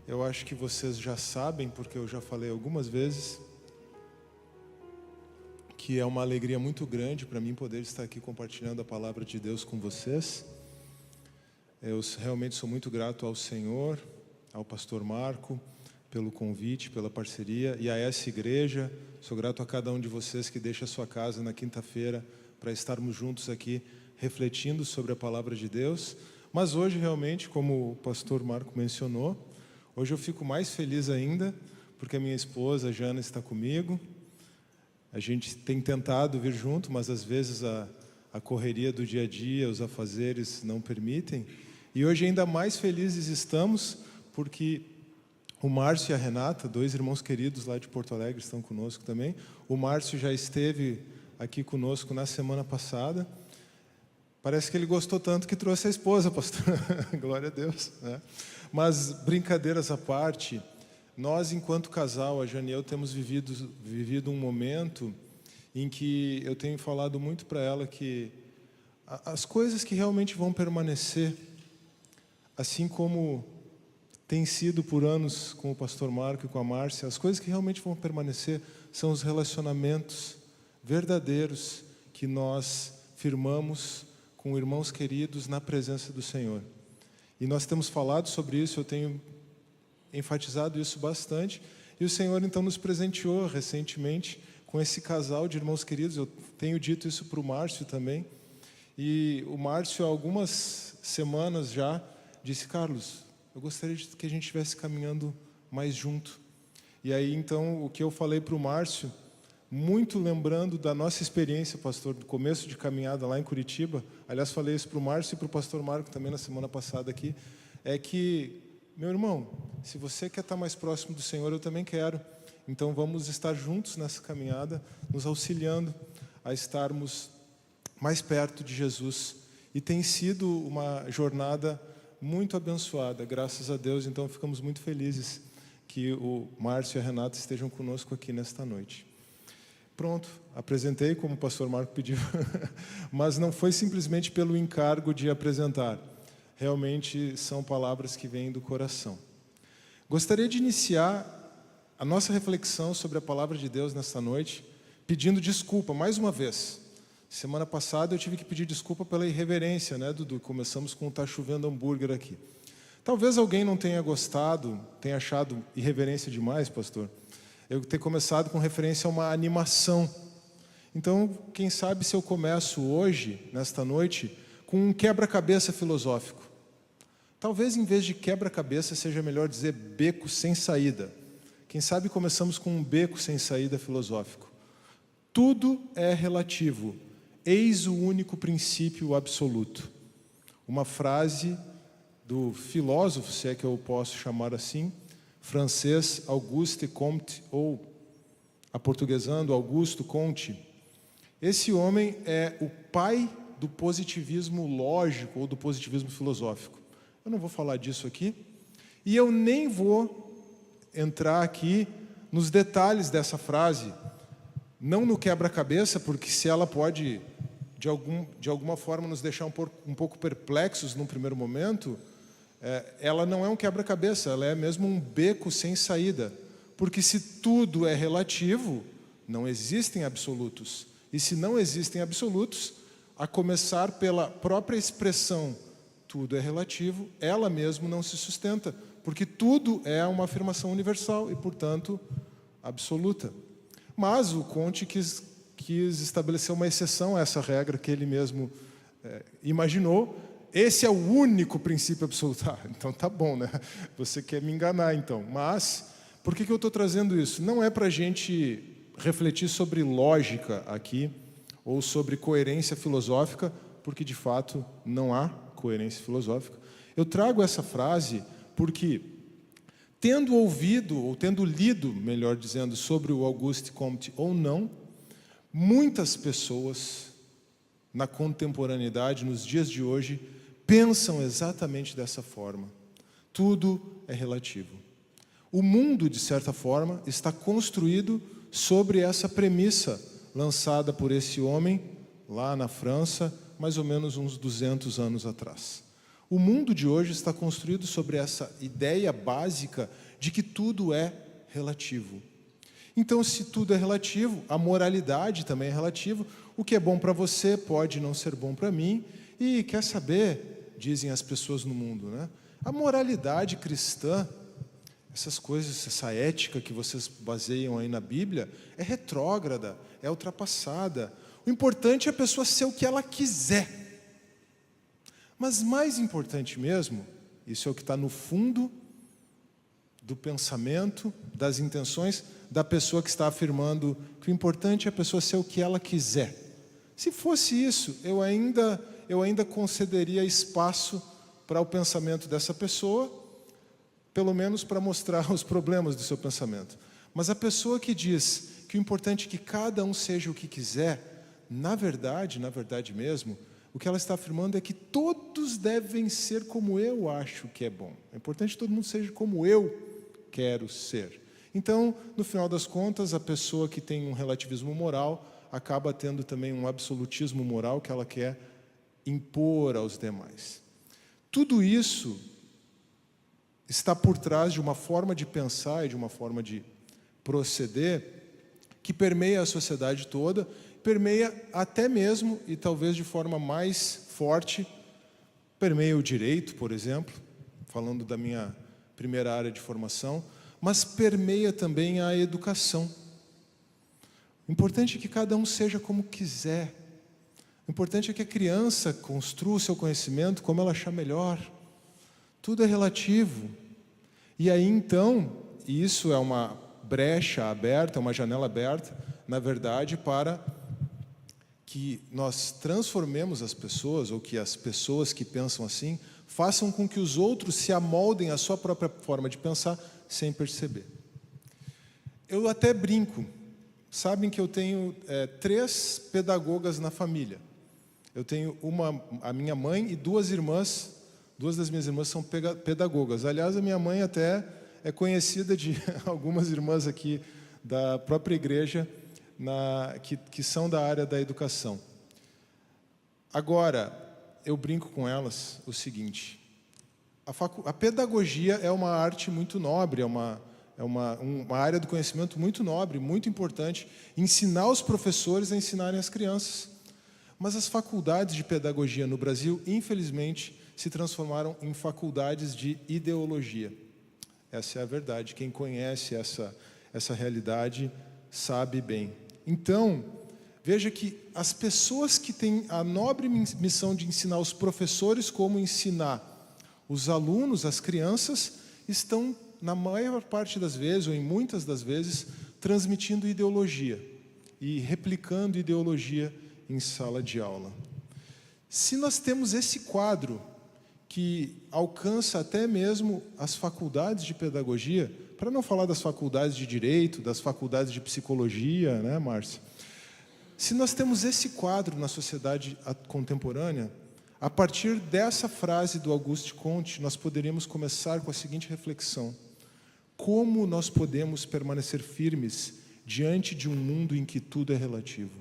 Eu acho que vocês já sabem, porque eu já falei algumas vezes, que é uma alegria muito grande para mim poder estar aqui compartilhando a palavra de Deus com vocês. Eu realmente sou muito grato ao Senhor, ao pastor Marco, pelo convite, pela parceria, e a essa igreja. Sou grato a cada um de vocês que deixa a sua casa na quinta-feira para estarmos juntos aqui refletindo sobre a palavra de Deus. Mas hoje realmente, como o pastor Marco mencionou, hoje eu fico mais feliz ainda, porque a minha esposa, a Jana, está comigo. A gente tem tentado vir junto, mas às vezes a correria do dia a dia, os afazeres não permitem. E hoje ainda mais felizes estamos, porque o Márcio e a Renata, dois irmãos queridos lá de Porto Alegre, estão conosco também. O Márcio já esteve aqui conosco na semana passada. Parece que ele gostou tanto que trouxe a esposa, pastor. Glória a Deus, né? Mas, brincadeiras à parte, nós, enquanto casal, a Jane e eu, temos vivido um momento em que eu tenho falado muito para ela que as coisas que realmente vão permanecer, assim como tem sido por anos com o pastor Marco e com a Márcia, as coisas que realmente vão permanecer são os relacionamentos verdadeiros que nós firmamos com irmãos queridos na presença do Senhor. E nós temos falado sobre isso, eu tenho enfatizado isso bastante, e o Senhor então nos presenteou recentemente com esse casal de irmãos queridos. Eu tenho dito isso para o Márcio também, e o Márcio há algumas semanas já disse: Carlos, eu gostaria que a gente estivesse caminhando mais junto. E aí então o que eu falei para o Márcio, muito lembrando da nossa experiência, pastor, do começo de caminhada lá em Curitiba, aliás, falei isso para o Márcio e para o pastor Marco também na semana passada aqui, é que, meu irmão, se você quer estar mais próximo do Senhor, eu também quero. Então vamos estar juntos nessa caminhada, nos auxiliando a estarmos mais perto de Jesus. E tem sido uma jornada muito abençoada, graças a Deus. Então ficamos muito felizes que o Márcio e a Renata estejam conosco aqui nesta noite. Pronto, apresentei como o pastor Marco pediu, mas não foi simplesmente pelo encargo de apresentar. Realmente são palavras que vêm do coração. Gostaria de iniciar a nossa reflexão sobre a palavra de Deus nesta noite, pedindo desculpa, mais uma vez. Semana passada eu tive que pedir desculpa pela irreverência, né, Dudu? Começamos com o "tá chovendo hambúrguer" aqui. Talvez alguém não tenha gostado, tenha achado irreverência demais, pastor, eu ter começado com referência a uma animação. Então, quem sabe se eu começo hoje, nesta noite, com um quebra-cabeça filosófico. Talvez, em vez de quebra-cabeça, seja melhor dizer beco sem saída. Quem sabe começamos com um beco sem saída filosófico. Tudo é relativo. Eis o único princípio absoluto. Uma frase do filósofo, se é que eu posso chamar assim, francês Auguste Comte, ou aportuguesando Augusto Comte. Esse homem é o pai do positivismo lógico ou do positivismo filosófico. Eu não vou falar disso aqui, e eu nem vou entrar aqui nos detalhes dessa frase, não no quebra-cabeça, porque se ela pode, de alguma forma, nos deixar um pouco perplexos num primeiro momento, ela não é um quebra-cabeça, ela é mesmo um beco sem saída. Porque se tudo é relativo, não existem absolutos. E se não existem absolutos, a começar pela própria expressão tudo é relativo, ela mesma não se sustenta. Porque tudo é uma afirmação universal e, portanto, absoluta. Mas o Comte quis estabelecer uma exceção a essa regra que ele mesmo imaginou. Esse é o único princípio absoluto. Então tá bom, né? Você quer me enganar, então. Mas, por que eu estou trazendo isso? Não é para a gente refletir sobre lógica aqui, ou sobre coerência filosófica, porque, de fato, não há coerência filosófica. Eu trago essa frase porque, tendo ouvido, ou tendo lido, melhor dizendo, sobre o Auguste Comte ou não, muitas pessoas, na contemporaneidade, nos dias de hoje, pensam exatamente dessa forma. Tudo é relativo. O mundo, de certa forma, está construído sobre essa premissa lançada por esse homem lá na França, mais ou menos uns 200 anos atrás. O mundo de hoje está construído sobre essa ideia básica de que tudo é relativo. Então, se tudo é relativo, a moralidade também é relativa. O que é bom para você pode não ser bom para mim. E quer saber, dizem as pessoas no mundo, né? A moralidade cristã, essas coisas, essa ética que vocês baseiam aí na Bíblia, é retrógrada, é ultrapassada. O importante é a pessoa ser o que ela quiser. Mas mais importante mesmo, isso é o que está no fundo do pensamento, das intenções da pessoa que está afirmando que o importante é a pessoa ser o que ela quiser. Se fosse isso, eu ainda concederia espaço para o pensamento dessa pessoa, pelo menos para mostrar os problemas do seu pensamento. Mas a pessoa que diz que o importante é que cada um seja o que quiser, na verdade mesmo, o que ela está afirmando é que todos devem ser como eu acho que é bom. É importante que todo mundo seja como eu quero ser. Então, no final das contas, a pessoa que tem um relativismo moral acaba tendo também um absolutismo moral que ela quer impor aos demais. Tudo isso está por trás de uma forma de pensar e de uma forma de proceder que permeia a sociedade toda, permeia até mesmo, e talvez de forma mais forte, permeia o direito, por exemplo, falando da minha primeira área de formação, mas permeia também a educação. O importante é que cada um seja como quiser. O importante é que a criança construa o seu conhecimento como ela achar melhor. Tudo é relativo. E aí, então, isso é uma brecha aberta, uma janela aberta, na verdade, para que nós transformemos as pessoas, ou que as pessoas que pensam assim, façam com que os outros se amoldem à sua própria forma de pensar, sem perceber. Eu até brinco. Sabem que eu tenho 3 pedagogas na família. Eu tenho a minha mãe e 2 irmãs. 2 das minhas irmãs são pedagogas. Aliás, a minha mãe até é conhecida de algumas irmãs aqui da própria igreja que são da área da educação. Agora, eu brinco com elas o seguinte: a pedagogia é uma arte muito nobre, é uma área do conhecimento muito nobre, muito importante, ensinar os professores a ensinarem as crianças. Mas as faculdades de pedagogia no Brasil, infelizmente, se transformaram em faculdades de ideologia. Essa é a verdade. Quem conhece essa realidade sabe bem. Então, veja que as pessoas que têm a nobre missão de ensinar os professores como ensinar os alunos, as crianças, estão, na maior parte das vezes, ou em muitas das vezes, transmitindo ideologia e replicando ideologia em sala de aula. Se nós temos esse quadro que alcança até mesmo as faculdades de pedagogia, para não falar das faculdades de direito, das faculdades de psicologia, né, Márcia? Se nós temos esse quadro na sociedade contemporânea, a partir dessa frase do Auguste Comte, nós poderíamos começar com a seguinte reflexão: como nós podemos permanecer firmes diante de um mundo em que tudo é relativo?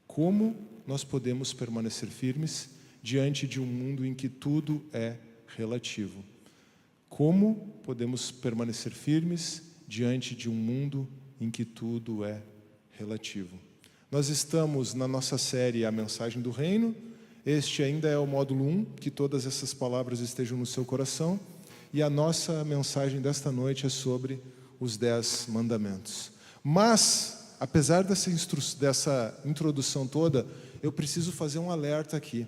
Como nós podemos permanecer firmes diante de um mundo em que tudo é relativo? Como podemos permanecer firmes diante de um mundo em que tudo é relativo? Nós estamos na nossa série A Mensagem do Reino. Este ainda é o módulo 1, que todas essas palavras estejam no seu coração. E a nossa mensagem desta noite é sobre os 10 mandamentos. Mas, apesar dessa introdução toda, eu preciso fazer um alerta aqui.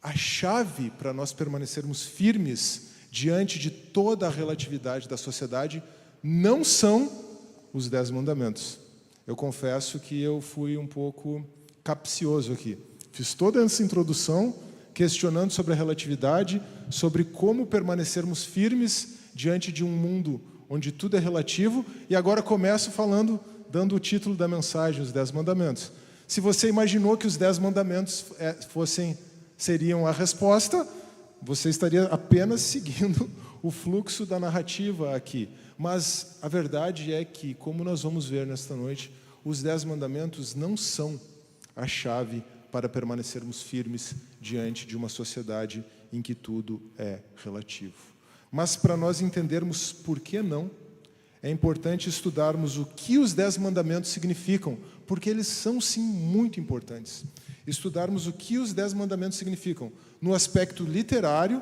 A chave para nós permanecermos firmes diante de toda a relatividade da sociedade não são os 10 mandamentos. Eu confesso que eu fui um pouco capcioso aqui. Fiz toda essa introdução questionando sobre a relatividade, sobre como permanecermos firmes diante de um mundo onde tudo é relativo, e agora começo dando o título da mensagem, os 10 mandamentos. Se você imaginou que os 10 mandamentos seriam a resposta, você estaria apenas seguindo o fluxo da narrativa aqui. Mas a verdade é que, como nós vamos ver nesta noite, os 10 mandamentos não são a chave para permanecermos firmes diante de uma sociedade em que tudo é relativo. Mas para nós entendermos por que não, é importante estudarmos o que os 10 mandamentos significam, porque eles são, sim, muito importantes. Estudarmos o que os 10 mandamentos significam no aspecto literário,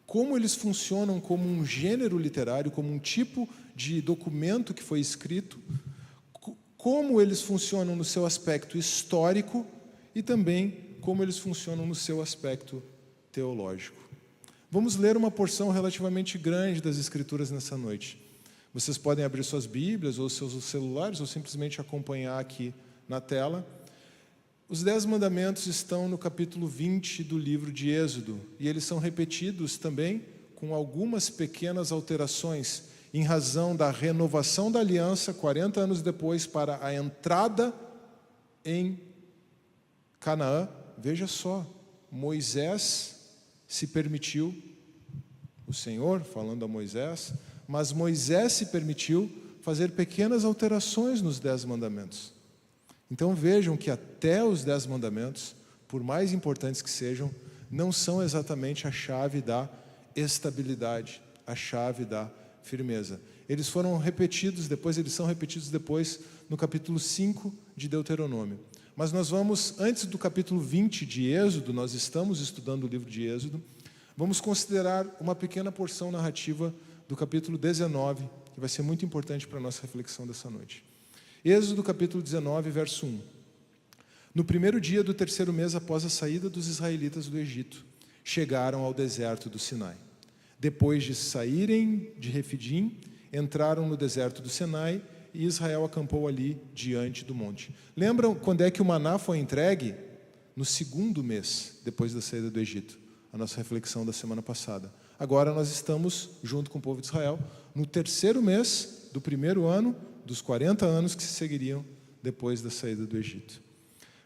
como eles funcionam como um gênero literário, como um tipo de documento que foi escrito, como eles funcionam no seu aspecto histórico e também como eles funcionam no seu aspecto teológico. Vamos ler uma porção relativamente grande das Escrituras nessa noite. Vocês podem abrir suas Bíblias ou seus celulares ou simplesmente acompanhar aqui na tela. Os 10 mandamentos estão no capítulo 20 do livro de Êxodo, e eles são repetidos também com algumas pequenas alterações, em razão da renovação da aliança, 40 anos depois, para a entrada em Canaã. Veja só, Moisés se permitiu, o Senhor falando a Moisés, mas Moisés se permitiu fazer pequenas alterações nos 10 mandamentos. Então vejam que até os 10 mandamentos, por mais importantes que sejam, não são exatamente a chave da estabilidade, a chave da firmeza. Eles foram repetidos depois, eles são repetidos depois no capítulo 5 de Deuteronômio. Mas nós vamos, antes do capítulo 20 de Êxodo, nós estamos estudando o livro de Êxodo, vamos considerar uma pequena porção narrativa do capítulo 19, que vai ser muito importante para a nossa reflexão dessa noite. Êxodo capítulo 19, verso 1. No primeiro dia do terceiro mês após a saída dos israelitas do Egito, chegaram ao deserto do Sinai. Depois de saírem de Refidim, entraram no deserto do Sinai e Israel acampou ali diante do monte. Lembram quando é que o maná foi entregue? No segundo mês, depois da saída do Egito. A nossa reflexão da semana passada. Agora nós estamos, junto com o povo de Israel, no terceiro mês do primeiro ano, dos 40 anos que se seguiriam depois da saída do Egito.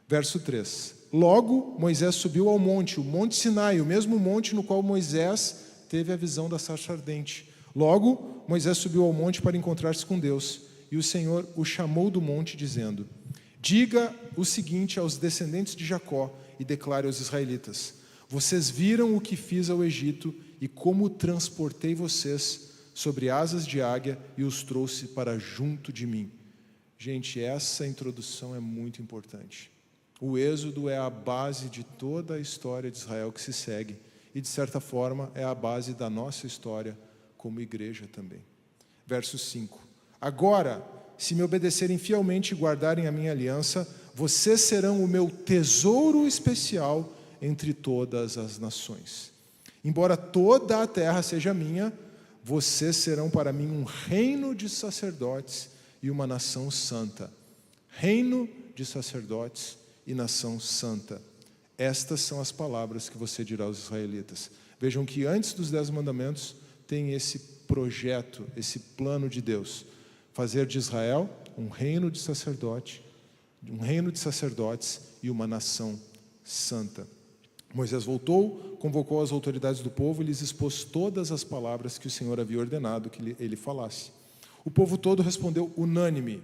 Verso 3. Logo, Moisés subiu ao monte, o Monte Sinai, o mesmo monte no qual Moisés teve a visão da sarça ardente. Logo, Moisés subiu ao monte para encontrar-se com Deus, e o Senhor o chamou do monte, dizendo: diga o seguinte aos descendentes de Jacó e declare aos israelitas: vocês viram o que fiz ao Egito e como transportei vocês sobre asas de águia e os trouxe para junto de mim. Gente, essa introdução é muito importante. O Êxodo é a base de toda a história de Israel que se segue e, de certa forma, é a base da nossa história como igreja também. Verso 5. Agora, se me obedecerem fielmente e guardarem a minha aliança, vocês serão o meu tesouro especial entre todas as nações. Embora toda a terra seja minha, vocês serão para mim um reino de sacerdotes e uma nação santa. Reino de sacerdotes e nação santa. Estas são as palavras que você dirá aos israelitas. Vejam que antes dos 10 mandamentos tem esse projeto, esse plano de Deus. Fazer de Israel um reino de sacerdotes e uma nação santa. Moisés voltou, convocou as autoridades do povo e lhes expôs todas as palavras que o Senhor havia ordenado que ele falasse. O povo todo respondeu unânime: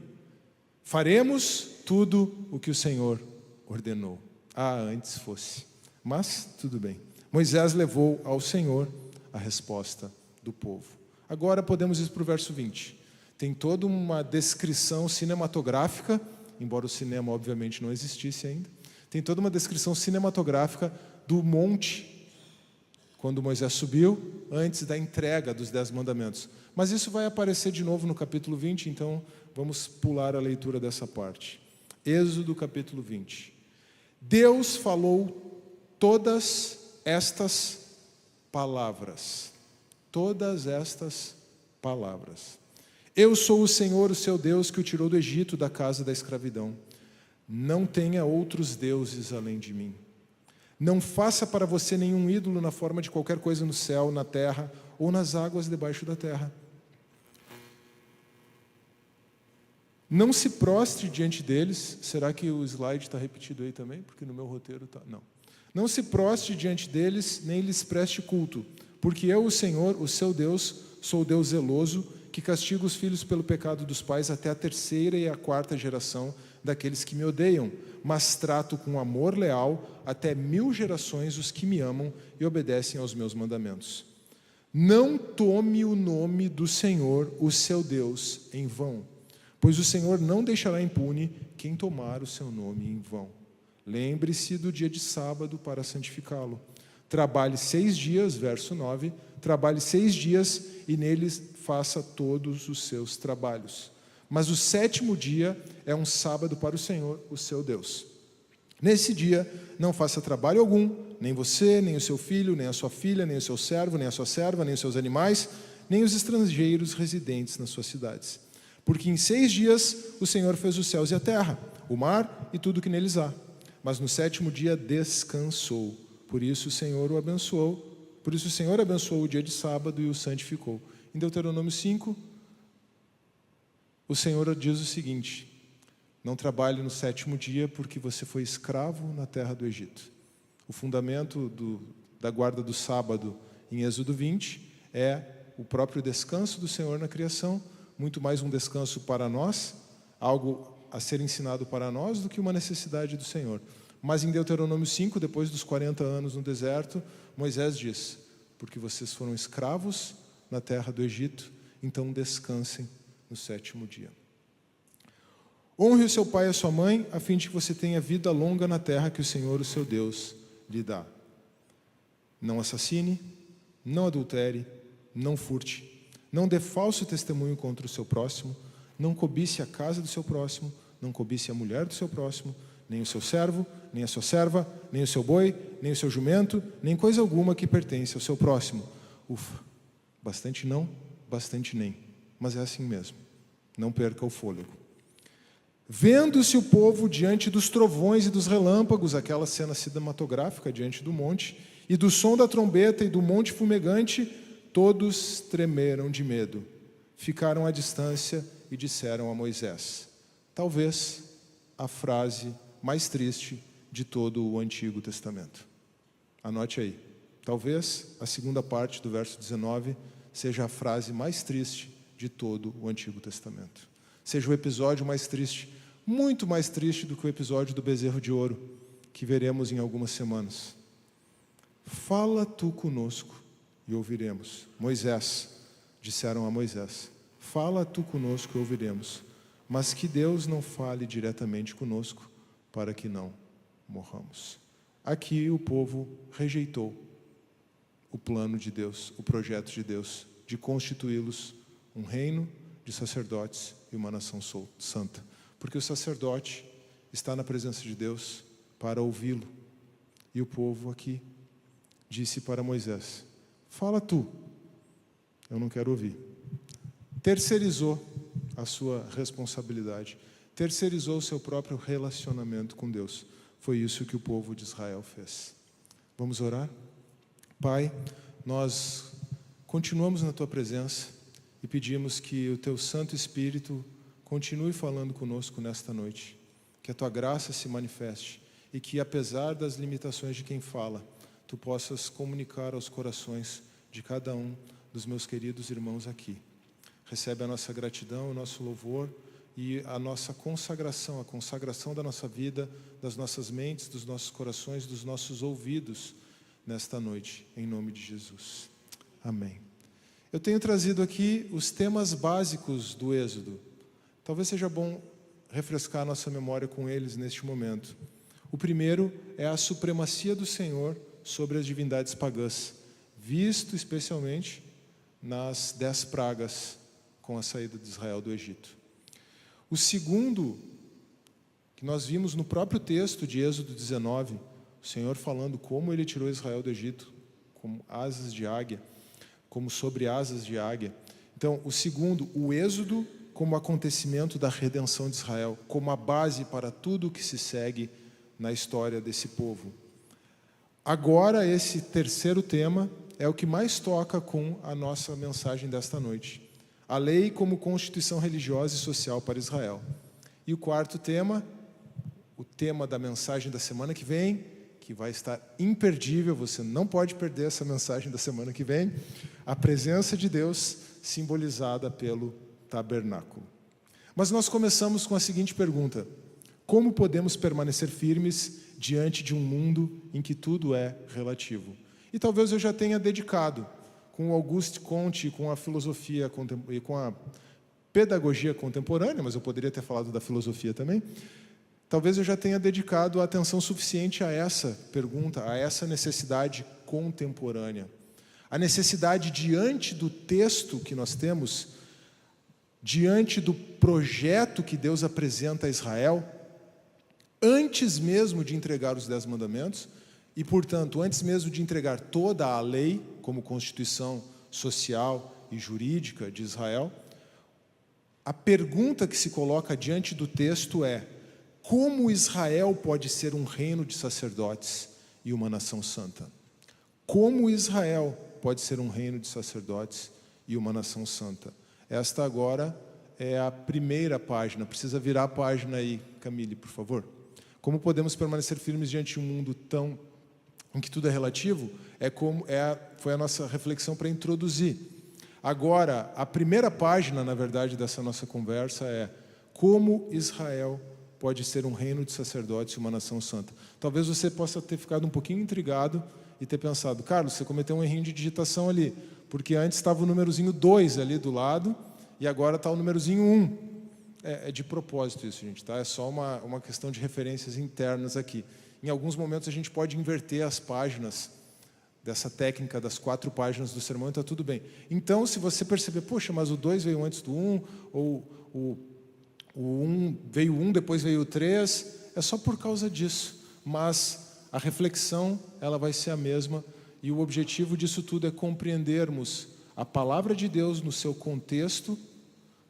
faremos tudo o que o Senhor ordenou. Antes fosse. Mas, tudo bem. Moisés levou ao Senhor a resposta do povo. Agora podemos ir para o verso 20. Tem toda uma descrição cinematográfica, embora o cinema obviamente não existisse ainda. Tem toda uma descrição cinematográfica do monte, quando Moisés subiu, antes da entrega dos 10 mandamentos. Mas isso vai aparecer de novo no capítulo 20, então vamos pular a leitura dessa parte. Êxodo capítulo 20. Deus falou todas estas palavras. Todas estas palavras. Eu sou o Senhor, o seu Deus, que o tirou do Egito, da casa da escravidão. Não tenha outros deuses além de mim. Não faça para você nenhum ídolo na forma de qualquer coisa no céu, na terra ou nas águas debaixo da terra. Não se prostre diante deles. Será que o slide está repetido aí também? Porque no meu roteiro está. Não. Não se prostre diante deles, nem lhes preste culto. Porque eu, o Senhor, o seu Deus, sou o Deus zeloso, que castiga os filhos pelo pecado dos pais até a 3ª e a 4ª geração daqueles que me odeiam, mas trato com amor leal até 1000 gerações os que me amam e obedecem aos meus mandamentos. Não tome o nome do Senhor, o seu Deus, em vão, pois o Senhor não deixará impune quem tomar o seu nome em vão. Lembre-se do dia de sábado para santificá-lo. Trabalhe 6 dias, verso 9, trabalhe 6 dias e neles faça todos os seus trabalhos. Mas o 7º dia é um sábado para o Senhor, o seu Deus. Nesse dia não faça trabalho algum, nem você, nem o seu filho, nem a sua filha, nem o seu servo, nem a sua serva, nem os seus animais, nem os estrangeiros residentes nas suas cidades. Porque em 6 dias o Senhor fez os céus e a terra, o mar e tudo que neles há. Mas no 7º dia descansou. Por isso o Senhor abençoou o dia de sábado e o santificou. Em Deuteronômio 5, o Senhor diz o seguinte: não trabalhe no 7º dia, porque você foi escravo na terra do Egito. O fundamento da guarda do sábado em Êxodo 20 é o próprio descanso do Senhor na criação, muito mais um descanso para nós, algo a ser ensinado para nós do que uma necessidade do Senhor. Mas em Deuteronômio 5, depois dos 40 anos no deserto, Moisés diz: porque vocês foram escravos na terra do Egito, então descansem no 7º dia. Honre o seu pai e a sua mãe, a fim de que você tenha vida longa na terra que o Senhor, o seu Deus, lhe dá. Não assassine, não adultere, não furte, não dê falso testemunho contra o seu próximo, não cobice a casa do seu próximo, não cobice a mulher do seu próximo, nem o seu servo, nem a sua serva, nem o seu boi, nem o seu jumento, nem coisa alguma que pertence ao seu próximo. Ufa, bastante não, bastante nem, mas é assim mesmo. Não perca o fôlego. Vendo-se o povo diante dos trovões e dos relâmpagos, aquela cena cinematográfica diante do monte, e do som da trombeta e do monte fumegante, todos tremeram de medo. Ficaram à distância e disseram a Moisés: talvez a frase mais triste de todo o Antigo Testamento. Anote aí. Talvez a segunda parte do verso 19 seja a frase mais triste de todo o Antigo Testamento. Seja o episódio mais triste, muito mais triste do que o episódio do bezerro de ouro, que veremos em algumas semanas. Fala tu conosco e ouviremos. Moisés, disseram a Moisés, fala tu conosco e ouviremos, mas que Deus não fale diretamente conosco, para que não morramos. Aqui o povo rejeitou o plano de Deus, o projeto de Deus, de constituí-los um reino de sacerdotes e uma nação santa. Porque o sacerdote está na presença de Deus para ouvi-lo. E o povo aqui disse para Moisés: fala tu, eu não quero ouvir. Terceirizou a sua responsabilidade, terceirizou o seu próprio relacionamento com Deus. Foi isso que o povo de Israel fez. Vamos orar? Pai, nós continuamos na Tua presença e pedimos que o Teu Santo Espírito continue falando conosco nesta noite. Que a Tua graça se manifeste e que, apesar das limitações de quem fala, Tu possas comunicar aos corações de cada um dos meus queridos irmãos aqui. Recebe a nossa gratidão, o nosso louvor e a nossa consagração, a consagração da nossa vida, das nossas mentes, dos nossos corações, dos nossos ouvidos nesta noite, em nome de Jesus. Amém. Eu tenho trazido aqui os temas básicos do Êxodo. Talvez seja bom refrescar a nossa memória com eles neste momento. O primeiro é a supremacia do Senhor sobre as divindades pagãs, visto especialmente nas 10 pragas com a saída de Israel do Egito. O segundo, que nós vimos no próprio texto de Êxodo 19, o Senhor falando como Ele tirou Israel do Egito, como asas de águia, como sobre asas de águia. Então, o segundo, o Êxodo como acontecimento da redenção de Israel, como a base para tudo o que se segue na história desse povo. Agora, esse terceiro tema é o que mais toca com a nossa mensagem desta noite. A lei como constituição religiosa e social para Israel. E o quarto tema, o tema da mensagem da semana que vem, que vai estar imperdível, você não pode perder essa mensagem da semana que vem, a presença de Deus simbolizada pelo tabernáculo. Mas nós começamos com a seguinte pergunta: Como podemos permanecer firmes diante de um mundo em que tudo é relativo? E talvez eu já tenha dedicado, com Auguste Comte, com a filosofia e com a pedagogia contemporânea, mas eu poderia ter falado da filosofia também, talvez eu já tenha dedicado a atenção suficiente a essa pergunta, a essa necessidade contemporânea. A necessidade diante do texto que nós temos, diante do projeto que Deus apresenta a Israel, antes mesmo de entregar os 10 mandamentos, e, portanto, antes mesmo de entregar toda a lei, como constituição social e jurídica de Israel, a pergunta que se coloca diante do texto é: como Israel pode ser um reino de sacerdotes e uma nação santa? Como Israel pode ser um reino de sacerdotes e uma nação santa? Esta agora é a primeira página. Precisa virar a página aí, Camille, por favor. Como podemos permanecer firmes diante de um mundo tão em que tudo é relativo? Foi a nossa reflexão para introduzir. Agora, a primeira página, na verdade, dessa nossa conversa é: como Israel pode ser um reino de sacerdotes e uma nação santa? Talvez você possa ter ficado um pouquinho intrigado e ter pensado: Carlos, você cometeu um errinho de digitação ali, porque antes estava o númerozinho 2 ali do lado e agora está o númerozinho 1. É de propósito isso, gente, tá? É só uma questão de referências internas aqui. Em alguns momentos a gente pode inverter as páginas dessa técnica das 4 páginas do sermão, está tudo bem. Então, se você perceber, poxa, mas o 2 veio antes do 1, ou o 1 veio 1, depois veio o 3, é só por causa disso. Mas a reflexão, ela vai ser a mesma, e o objetivo disso tudo é compreendermos a palavra de Deus no seu contexto,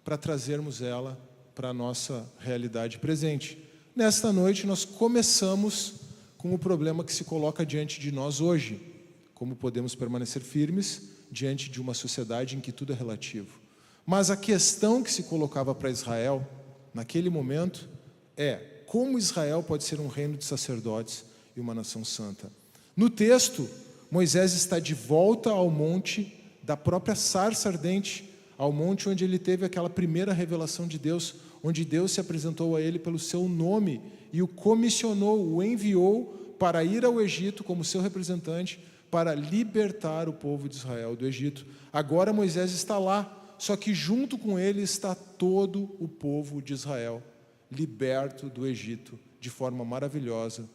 para trazermos ela para a nossa realidade presente. Nesta noite, nós começamos com o problema que se coloca diante de nós hoje: como podemos permanecer firmes diante de uma sociedade em que tudo é relativo. Mas a questão que se colocava para Israel, naquele momento, é: como Israel pode ser um reino de sacerdotes e uma nação santa? No texto, Moisés está de volta ao monte da própria sarça ardente, ao monte onde ele teve aquela primeira revelação de Deus, onde Deus se apresentou a ele pelo seu nome e o comissionou, o enviou para ir ao Egito como seu representante, para libertar o povo de Israel do Egito. Agora Moisés está lá, só que junto com ele está todo o povo de Israel, liberto do Egito, de forma maravilhosa,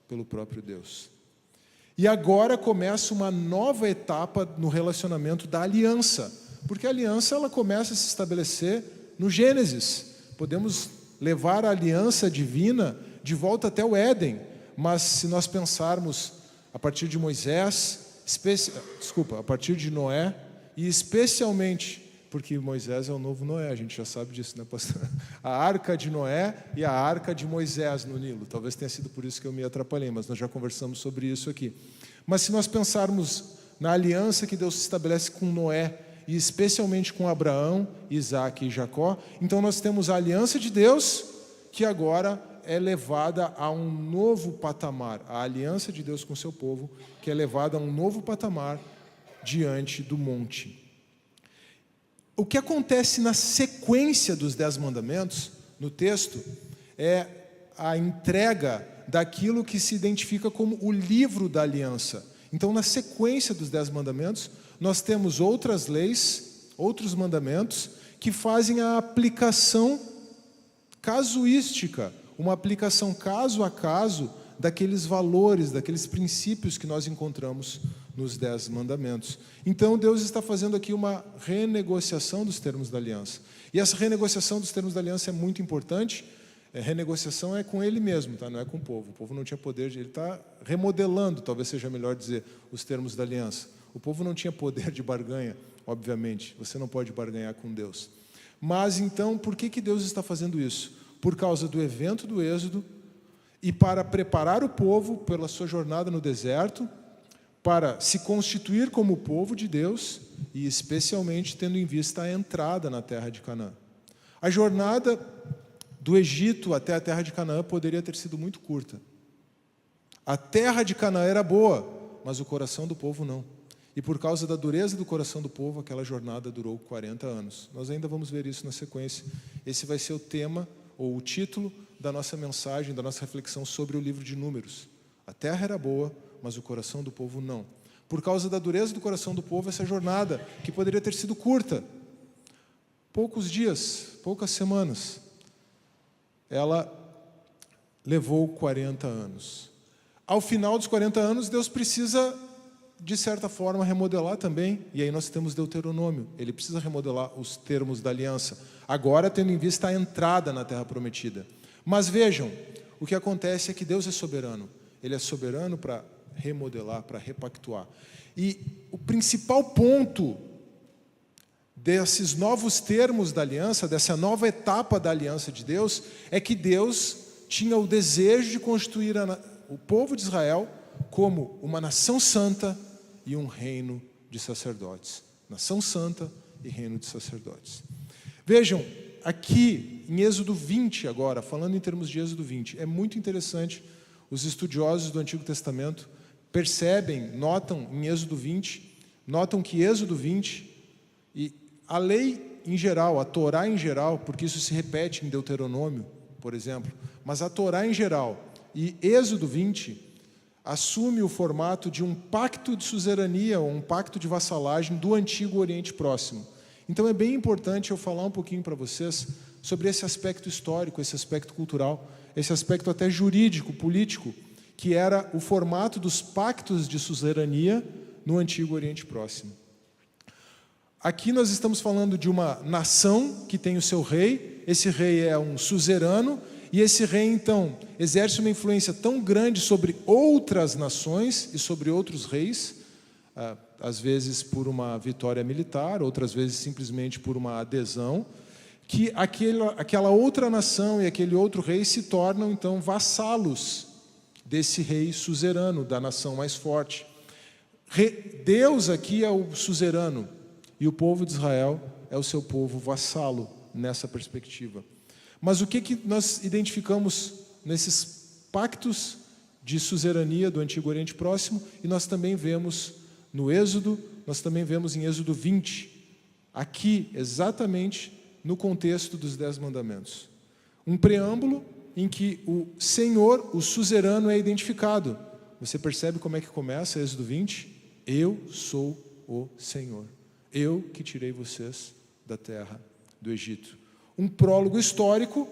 pelo próprio Deus. E agora começa uma nova etapa no relacionamento da aliança, porque a aliança ela começa a se estabelecer no Gênesis. Podemos levar a aliança divina de volta até o Éden, mas se nós pensarmos a partir de Moisés, a partir de Noé, e especialmente, porque Moisés é o novo Noé, a gente já sabe disso, né, pastor? A arca de Noé e a arca de Moisés no Nilo. Talvez tenha sido por isso que eu me atrapalhei, mas nós já conversamos sobre isso aqui. Mas se nós pensarmos na aliança que Deus estabelece com Noé, e especialmente com Abraão, Isaque e Jacó, então nós temos a aliança de Deus, que agora é levada a um novo patamar, a aliança de Deus com o seu povo, que é levada a um novo patamar diante do monte. O que acontece na sequência dos 10 mandamentos, no texto, é a entrega daquilo que se identifica como o livro da aliança. Então, na sequência dos 10 mandamentos, nós temos outras leis, outros mandamentos, que fazem a aplicação casuística, uma aplicação caso a caso daqueles valores, daqueles princípios que nós encontramos nos 10 mandamentos. Então, Deus está fazendo aqui uma renegociação dos termos da aliança. E essa renegociação dos termos da aliança é muito importante. Renegociação é com ele mesmo, tá? Não é com o povo. O povo não tinha poder, ele está remodelando, talvez seja melhor dizer, os termos da aliança. O povo não tinha poder de barganha, obviamente. Você não pode barganhar com Deus. Mas então, por que Deus está fazendo isso? Por causa do evento do Êxodo e para preparar o povo pela sua jornada no deserto, para se constituir como povo de Deus e especialmente tendo em vista a entrada na terra de Canaã. A jornada do Egito até a terra de Canaã poderia ter sido muito curta. A terra de Canaã era boa, mas o coração do povo não. E por causa da dureza do coração do povo, aquela jornada durou 40 anos. Nós ainda vamos ver isso na sequência. Esse vai ser o tema ou o título da nossa mensagem, da nossa reflexão sobre o livro de Números. A terra era boa, mas o coração do povo não. Por causa da dureza do coração do povo, essa jornada, que poderia ter sido curta, poucos dias, poucas semanas, ela levou 40 anos. Ao final dos 40 anos, Deus precisa, de certa forma, remodelar também, e aí nós temos Deuteronômio. Ele precisa remodelar os termos da aliança, agora tendo em vista a entrada na Terra Prometida. Mas vejam, o que acontece é que Deus é soberano. Ele é soberano para remodelar, para repactuar. E o principal ponto desses novos termos da aliança, dessa nova etapa da aliança de Deus, é que Deus tinha o desejo de constituir o povo de Israel como uma nação santa e um reino de sacerdotes. Nação santa e reino de sacerdotes. Vejam, aqui em Êxodo 20 agora, falando em termos de Êxodo 20, é muito interessante, os estudiosos do Antigo Testamento percebem, notam em Êxodo 20, notam que Êxodo 20, e a lei em geral, a Torá em geral, porque isso se repete em Deuteronômio, por exemplo, mas a Torá em geral e Êxodo 20 assume o formato de um pacto de suzerania ou um pacto de vassalagem do Antigo Oriente Próximo. Então é bem importante eu falar um pouquinho para vocês sobre esse aspecto histórico, esse aspecto cultural, esse aspecto até jurídico, político, que era o formato dos pactos de suzerania no Antigo Oriente Próximo. Aqui nós estamos falando de uma nação que tem o seu rei, esse rei é um suzerano, e esse rei, então, exerce uma influência tão grande sobre outras nações e sobre outros reis, às vezes por uma vitória militar, outras vezes simplesmente por uma adesão, que aquela outra nação e aquele outro rei se tornam, então, vassalos desse rei suzerano, da nação mais forte. Deus aqui é o suzerano, e o povo de Israel é o seu povo vassalo, nessa perspectiva. Mas o que nós identificamos nesses pactos de suzerania do Antigo Oriente Próximo? E nós também vemos no Êxodo, nós também vemos em Êxodo 20, aqui exatamente no contexto dos 10 mandamentos. Um preâmbulo em que o Senhor, o suzerano, é identificado. Você percebe como é que começa Êxodo 20? Eu sou o Senhor. Eu que tirei vocês da terra do Egito. Um prólogo histórico,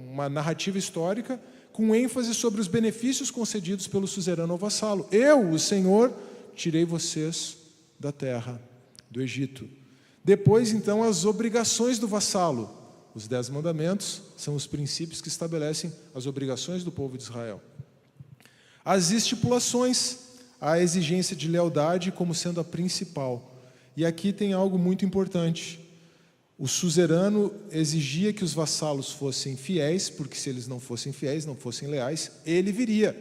uma narrativa histórica, com ênfase sobre os benefícios concedidos pelo suzerano ao vassalo. Eu, o Senhor, tirei vocês da terra do Egito. Depois, então, as obrigações do vassalo. Os 10 mandamentos são os princípios que estabelecem as obrigações do povo de Israel. As estipulações, a exigência de lealdade como sendo a principal. E aqui tem algo muito importante. O suzerano exigia que os vassalos fossem fiéis, porque se eles não fossem fiéis, não fossem leais, ele viria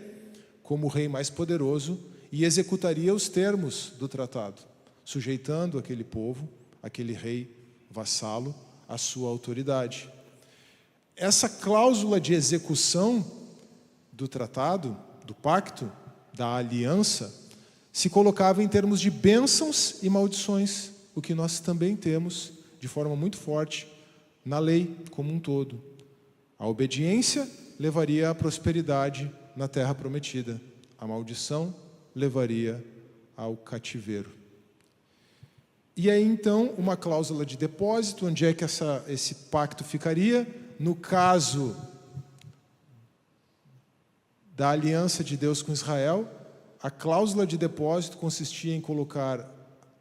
como o rei mais poderoso e executaria os termos do tratado, sujeitando aquele povo, aquele rei vassalo, à sua autoridade. Essa cláusula de execução do tratado, do pacto, da aliança, se colocava em termos de bênçãos e maldições, o que nós também temos de forma muito forte na lei como um todo. A obediência levaria à prosperidade na terra prometida. A maldição levaria ao cativeiro. E aí, então, uma cláusula de depósito, onde é que esse pacto ficaria? No caso da aliança de Deus com Israel, a cláusula de depósito consistia em colocar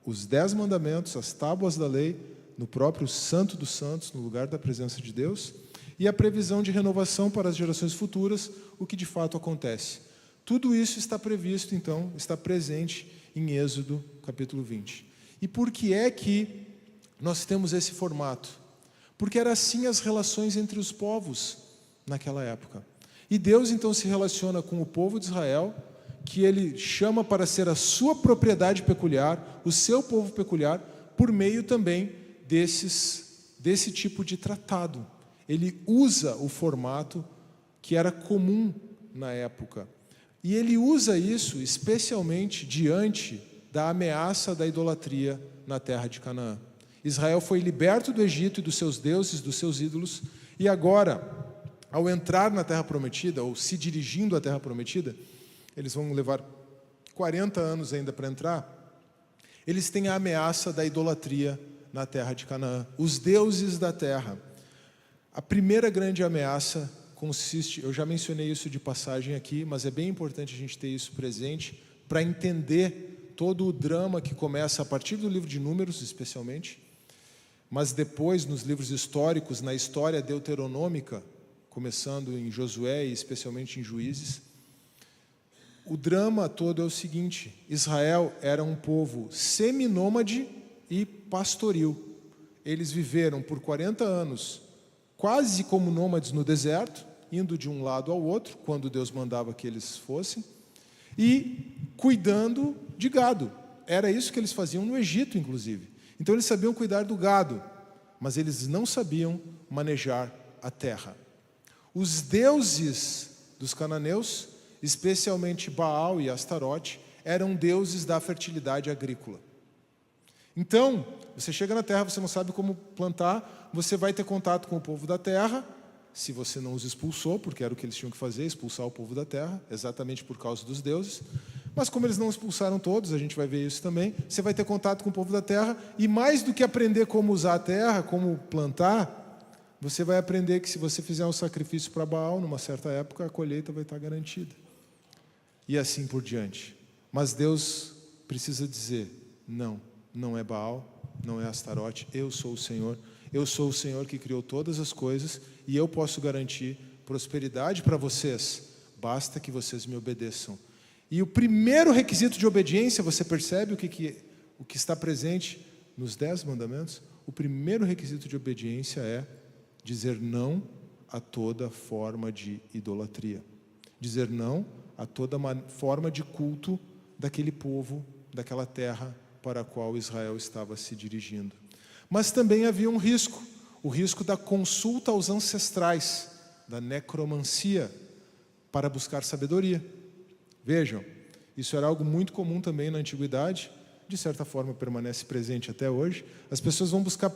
os 10 mandamentos, as tábuas da lei, no próprio Santo dos Santos, no lugar da presença de Deus, e a previsão de renovação para as gerações futuras, o que de fato acontece. Tudo isso está previsto, então, está presente em Êxodo, capítulo 20. E por que é que nós temos esse formato? Porque eram assim as relações entre os povos naquela época. E Deus, então, se relaciona com o povo de Israel, que Ele chama para ser a sua propriedade peculiar, o seu povo peculiar, por meio também desse tipo de tratado. Ele usa o formato que era comum na época. E ele usa isso especialmente diante da ameaça da idolatria na terra de Canaã. Israel foi liberto do Egito e dos seus deuses, dos seus ídolos, E agora, ao entrar na Terra Prometida, ou se dirigindo à Terra Prometida, eles vão levar 40 anos ainda para entrar, eles têm a ameaça da idolatria na terra de Canaã. Os deuses da terra. A primeira grande ameaça consiste, eu já mencionei isso de passagem aqui, mas é bem importante a gente ter isso presente para entender todo o drama que começa a partir do livro de Números, especialmente, mas depois nos livros históricos, na história deuteronômica, começando em Josué e especialmente em Juízes. O drama todo é o seguinte: Israel era um povo seminômade e pastoril. Eles viveram por 40 anos quase como nômades no deserto, indo de um lado ao outro, quando Deus mandava que eles fossem, e cuidando de gado. Era isso que eles faziam no Egito, inclusive. Então eles sabiam cuidar do gado, mas eles não sabiam manejar a terra. Os deuses dos cananeus, especialmente Baal e Astarote, eram deuses da fertilidade agrícola. Então, você chega na terra, você não sabe como plantar, você vai ter contato com o povo da terra, se você não os expulsou, porque era o que eles tinham que fazer, expulsar o povo da terra, exatamente por causa dos deuses. Mas como eles não expulsaram todos, a gente vai ver isso também, você vai ter contato com o povo da terra, e mais do que aprender como usar a terra, como plantar, você vai aprender que se você fizer um sacrifício para Baal, numa certa época, a colheita vai estar garantida. E assim por diante. Mas Deus precisa dizer: não, não é Baal, não é Astarote, eu sou o Senhor. Eu sou o Senhor que criou todas as coisas e eu posso garantir prosperidade para vocês. Basta que vocês me obedeçam. E o primeiro requisito de obediência, você percebe o que está presente nos 10 mandamentos? O primeiro requisito de obediência é dizer não a toda forma de idolatria. Dizer não a toda forma de culto daquele povo, daquela terra para a qual Israel estava se dirigindo. Mas também havia um risco, o risco da consulta aos ancestrais, da necromancia, para buscar sabedoria. Vejam, isso era algo muito comum também na antiguidade, de certa forma permanece presente até hoje. As pessoas vão buscar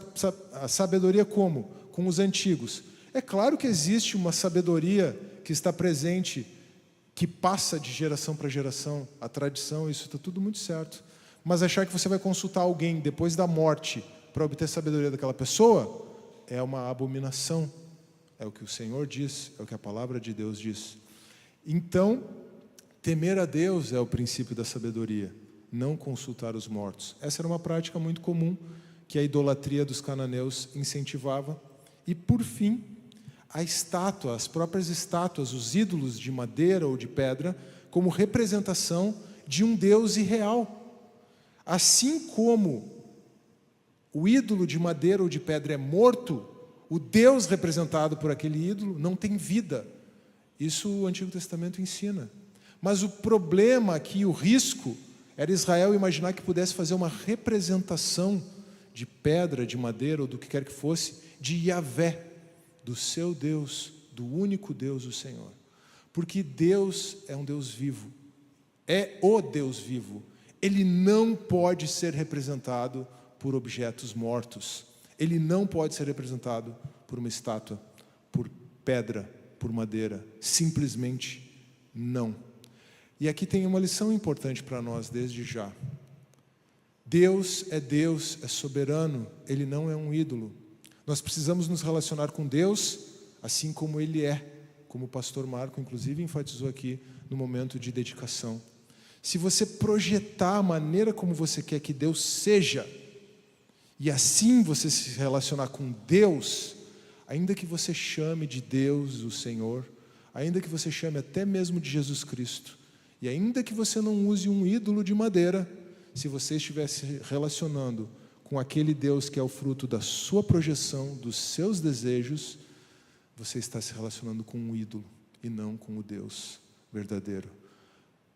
a sabedoria como? Com os antigos. É claro que existe uma sabedoria que está presente, que passa de geração para geração, a tradição, isso está tudo muito certo. Mas achar que você vai consultar alguém depois da morte para obter sabedoria daquela pessoa é uma abominação. É o que o Senhor diz, é o que a palavra de Deus diz. Então, temer a Deus é o princípio da sabedoria, não consultar os mortos. Essa era uma prática muito comum que a idolatria dos cananeus incentivava. E, por fim, a estátua, as próprias estátuas, os ídolos de madeira ou de pedra, como representação de um Deus irreal. Assim como o ídolo de madeira ou de pedra é morto, o Deus representado por aquele ídolo não tem vida. Isso o Antigo Testamento ensina. Mas o problema aqui, o risco, era Israel imaginar que pudesse fazer uma representação de pedra, de madeira ou do que quer que fosse, de Yahvé, do seu Deus, do único Deus, o Senhor. Porque Deus é um Deus vivo, é o Deus vivo. Ele não pode ser representado por objetos mortos. Ele não pode ser representado por uma estátua, por pedra, por madeira. Simplesmente não. E aqui tem uma lição importante para nós desde já. Deus, é soberano, Ele não é um ídolo. Nós precisamos nos relacionar com Deus assim como Ele é, como o pastor Marco, inclusive, enfatizou aqui no momento de dedicação. Se você projetar a maneira como você quer que Deus seja, e assim você se relacionar com Deus, ainda que você chame de Deus o Senhor, ainda que você chame até mesmo de Jesus Cristo, e ainda que você não use um ídolo de madeira, se você estiver se relacionando com aquele Deus que é o fruto da sua projeção, dos seus desejos, você está se relacionando com um ídolo e não com o Deus verdadeiro.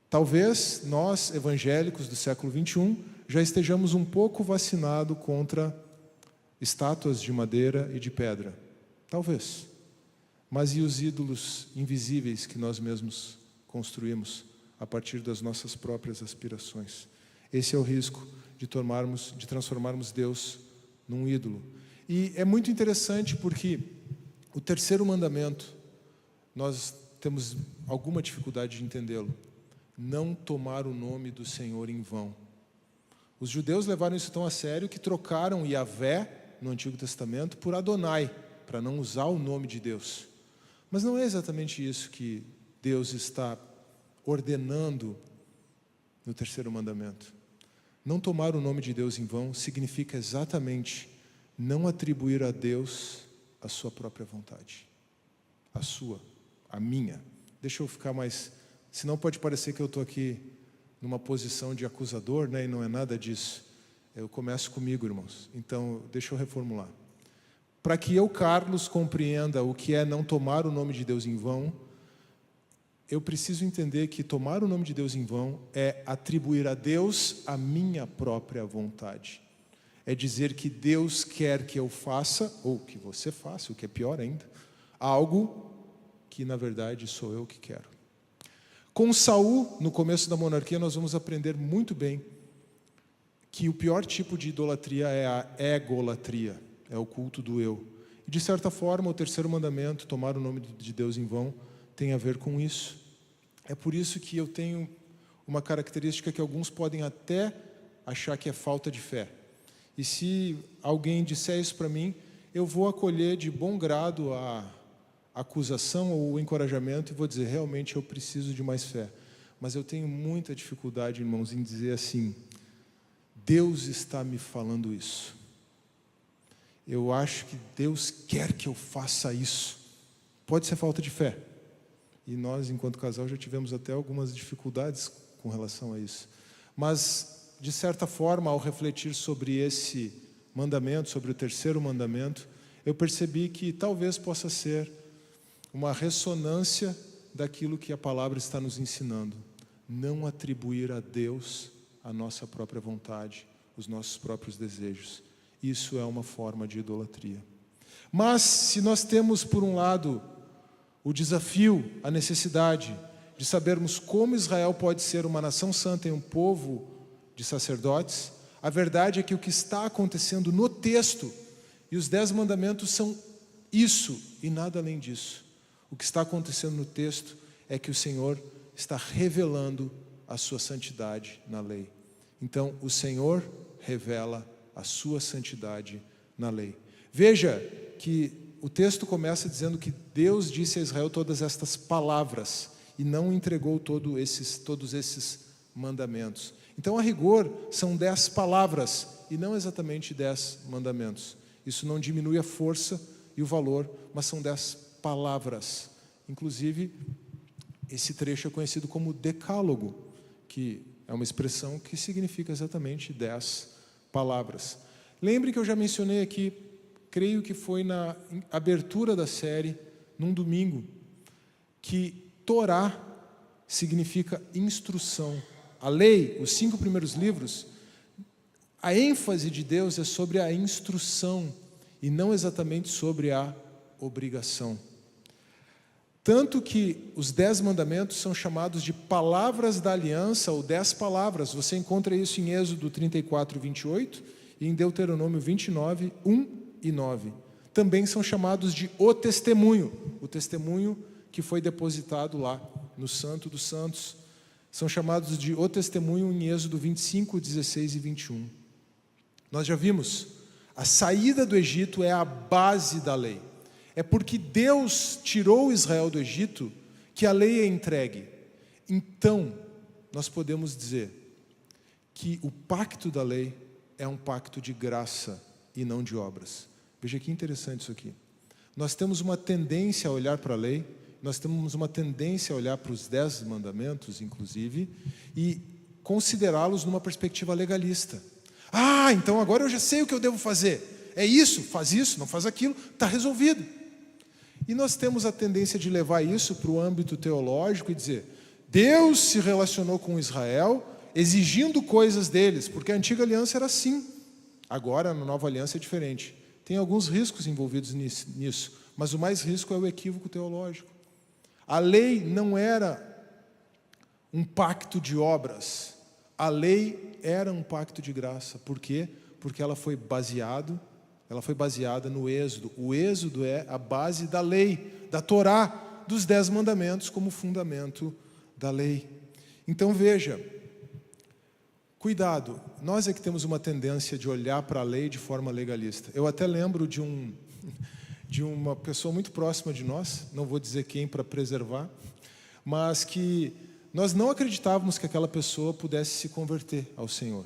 Talvez nós, evangélicos do século 21, já estejamos um pouco vacinados contra estátuas de madeira e de pedra. Talvez. Mas e os ídolos invisíveis que nós mesmos construímos a partir das nossas próprias aspirações? Esse é o risco de transformarmos Deus num ídolo. E é muito interessante porque O terceiro mandamento, nós temos alguma dificuldade de entendê-lo. Não tomar o nome do Senhor em vão. Os judeus levaram isso tão a sério que trocaram Yahvé, no Antigo Testamento, por Adonai, para não usar o nome de Deus. Mas não é exatamente isso que Deus está ordenando no terceiro mandamento. Não tomar o nome de Deus em vão significa exatamente não atribuir a Deus a sua própria vontade. A sua, a minha. Deixa eu ficar mais... Senão pode parecer que eu estou aqui numa posição de acusador, né? E não é nada disso. Eu começo comigo, irmãos. Então, deixa eu reformular. Para que eu, Carlos, compreenda o que é não tomar o nome de Deus em vão, eu preciso entender que tomar o nome de Deus em vão é atribuir a Deus a minha própria vontade. É dizer que Deus quer que eu faça, ou que você faça, o que é pior ainda, algo que na verdade sou eu que quero. Com Saul, no começo da monarquia, nós vamos aprender muito bem que o pior tipo de idolatria é a egolatria, é o culto do eu. E de certa forma, o terceiro mandamento, tomar o nome de Deus em vão, tem a ver com isso. É por isso que eu tenho uma característica que alguns podem até achar que é falta de fé. E se alguém disser isso para mim, eu vou acolher de bom grado a acusação ou o encorajamento e vou dizer, realmente eu preciso de mais fé. Mas eu tenho muita dificuldade, irmãos, em dizer assim, Deus está me falando isso. Eu acho que Deus quer que eu faça isso. Pode ser falta de fé. E nós, enquanto casal, já tivemos até algumas dificuldades com relação a isso. Mas, de certa forma, ao refletir sobre esse mandamento, sobre o terceiro mandamento, eu percebi que talvez possa ser uma ressonância daquilo que a palavra está nos ensinando. Não atribuir a Deus a nossa própria vontade, os nossos próprios desejos. Isso é uma forma de idolatria. Mas, se nós temos, por um lado, o desafio, a necessidade de sabermos como Israel pode ser uma nação santa e um povo de sacerdotes, a verdade é que o que está acontecendo no texto e os 10 mandamentos são isso e nada além disso. O que está acontecendo no texto é que o Senhor está revelando a sua santidade na lei. Então, o Senhor revela a sua santidade na lei. Veja que o texto começa dizendo que Deus disse a Israel todas estas palavras e não entregou todos esses mandamentos. Então, a rigor, são 10 palavras e não exatamente 10 mandamentos. Isso não diminui a força e o valor, mas são 10 palavras. Inclusive, esse trecho é conhecido como decálogo, que é uma expressão que significa exatamente 10 palavras. Lembre que eu já mencionei aqui, creio que foi na abertura da série, num domingo, que Torá significa instrução. A lei, os 5 primeiros livros, a ênfase de Deus é sobre a instrução e não exatamente sobre a obrigação. Tanto que os 10 mandamentos são chamados de palavras da aliança, ou 10 palavras. Você encontra isso em Êxodo 34, 28 e em Deuteronômio 29, 1 e 9. Também são chamados de o testemunho que foi depositado lá no Santo dos Santos. São chamados de o testemunho em Êxodo 25, 16 e 21. Nós já vimos, a saída do Egito é a base da lei. É porque Deus tirou Israel do Egito que a lei é entregue. Então, nós podemos dizer que o pacto da lei é um pacto de graça e não de obras. Veja que interessante isso aqui. Nós temos uma tendência a olhar para a lei, nós temos uma tendência a olhar para os 10 mandamentos, inclusive, e considerá-los numa perspectiva legalista. Ah, então agora eu já sei o que eu devo fazer. É isso, não faz aquilo, está resolvido. E nós temos a tendência de levar isso para o âmbito teológico e dizer, Deus se relacionou com Israel exigindo coisas deles, porque a antiga aliança era assim. Agora, na nova aliança é diferente. Tem alguns riscos envolvidos nisso, mas o mais risco é o equívoco teológico. A lei não era um pacto de obras. A lei era um pacto de graça. Por quê? Porque ela foi ela foi baseada no Êxodo. O Êxodo é a base da lei, da Torá, dos 10 mandamentos como fundamento da lei. Então veja, cuidado, nós é que temos uma tendência de olhar para a lei de forma legalista. Eu até lembro de uma pessoa muito próxima de nós, não vou dizer quem para preservar, mas que nós não acreditávamos que aquela pessoa pudesse se converter ao Senhor.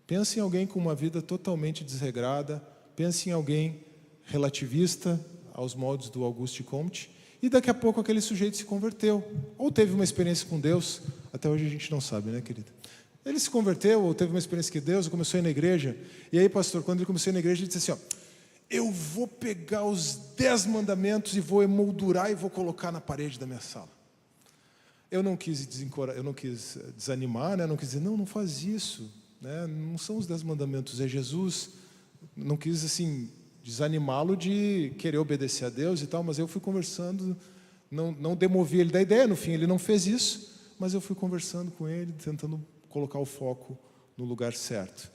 Pense em alguém com uma vida totalmente desregrada, pense em alguém relativista aos moldes do Auguste Comte, e daqui a pouco aquele sujeito se converteu, ou teve uma experiência com Deus, até hoje a gente não sabe, né, querida? Ele se converteu, ou teve uma experiência com Deus, ou começou a ir na igreja, e aí, pastor, quando ele começou a ir na igreja, ele disse assim, eu vou pegar os 10 mandamentos e vou emoldurar e vou colocar na parede da minha sala. Eu não quis desanimar, né? Não quis dizer, não faz isso, né? Não são os 10 mandamentos, é Jesus. Não quis, assim, desanimá-lo de querer obedecer a Deus e tal, mas eu fui conversando, não demovi ele da ideia, no fim ele não fez isso, mas eu fui conversando com ele, tentando colocar o foco no lugar certo.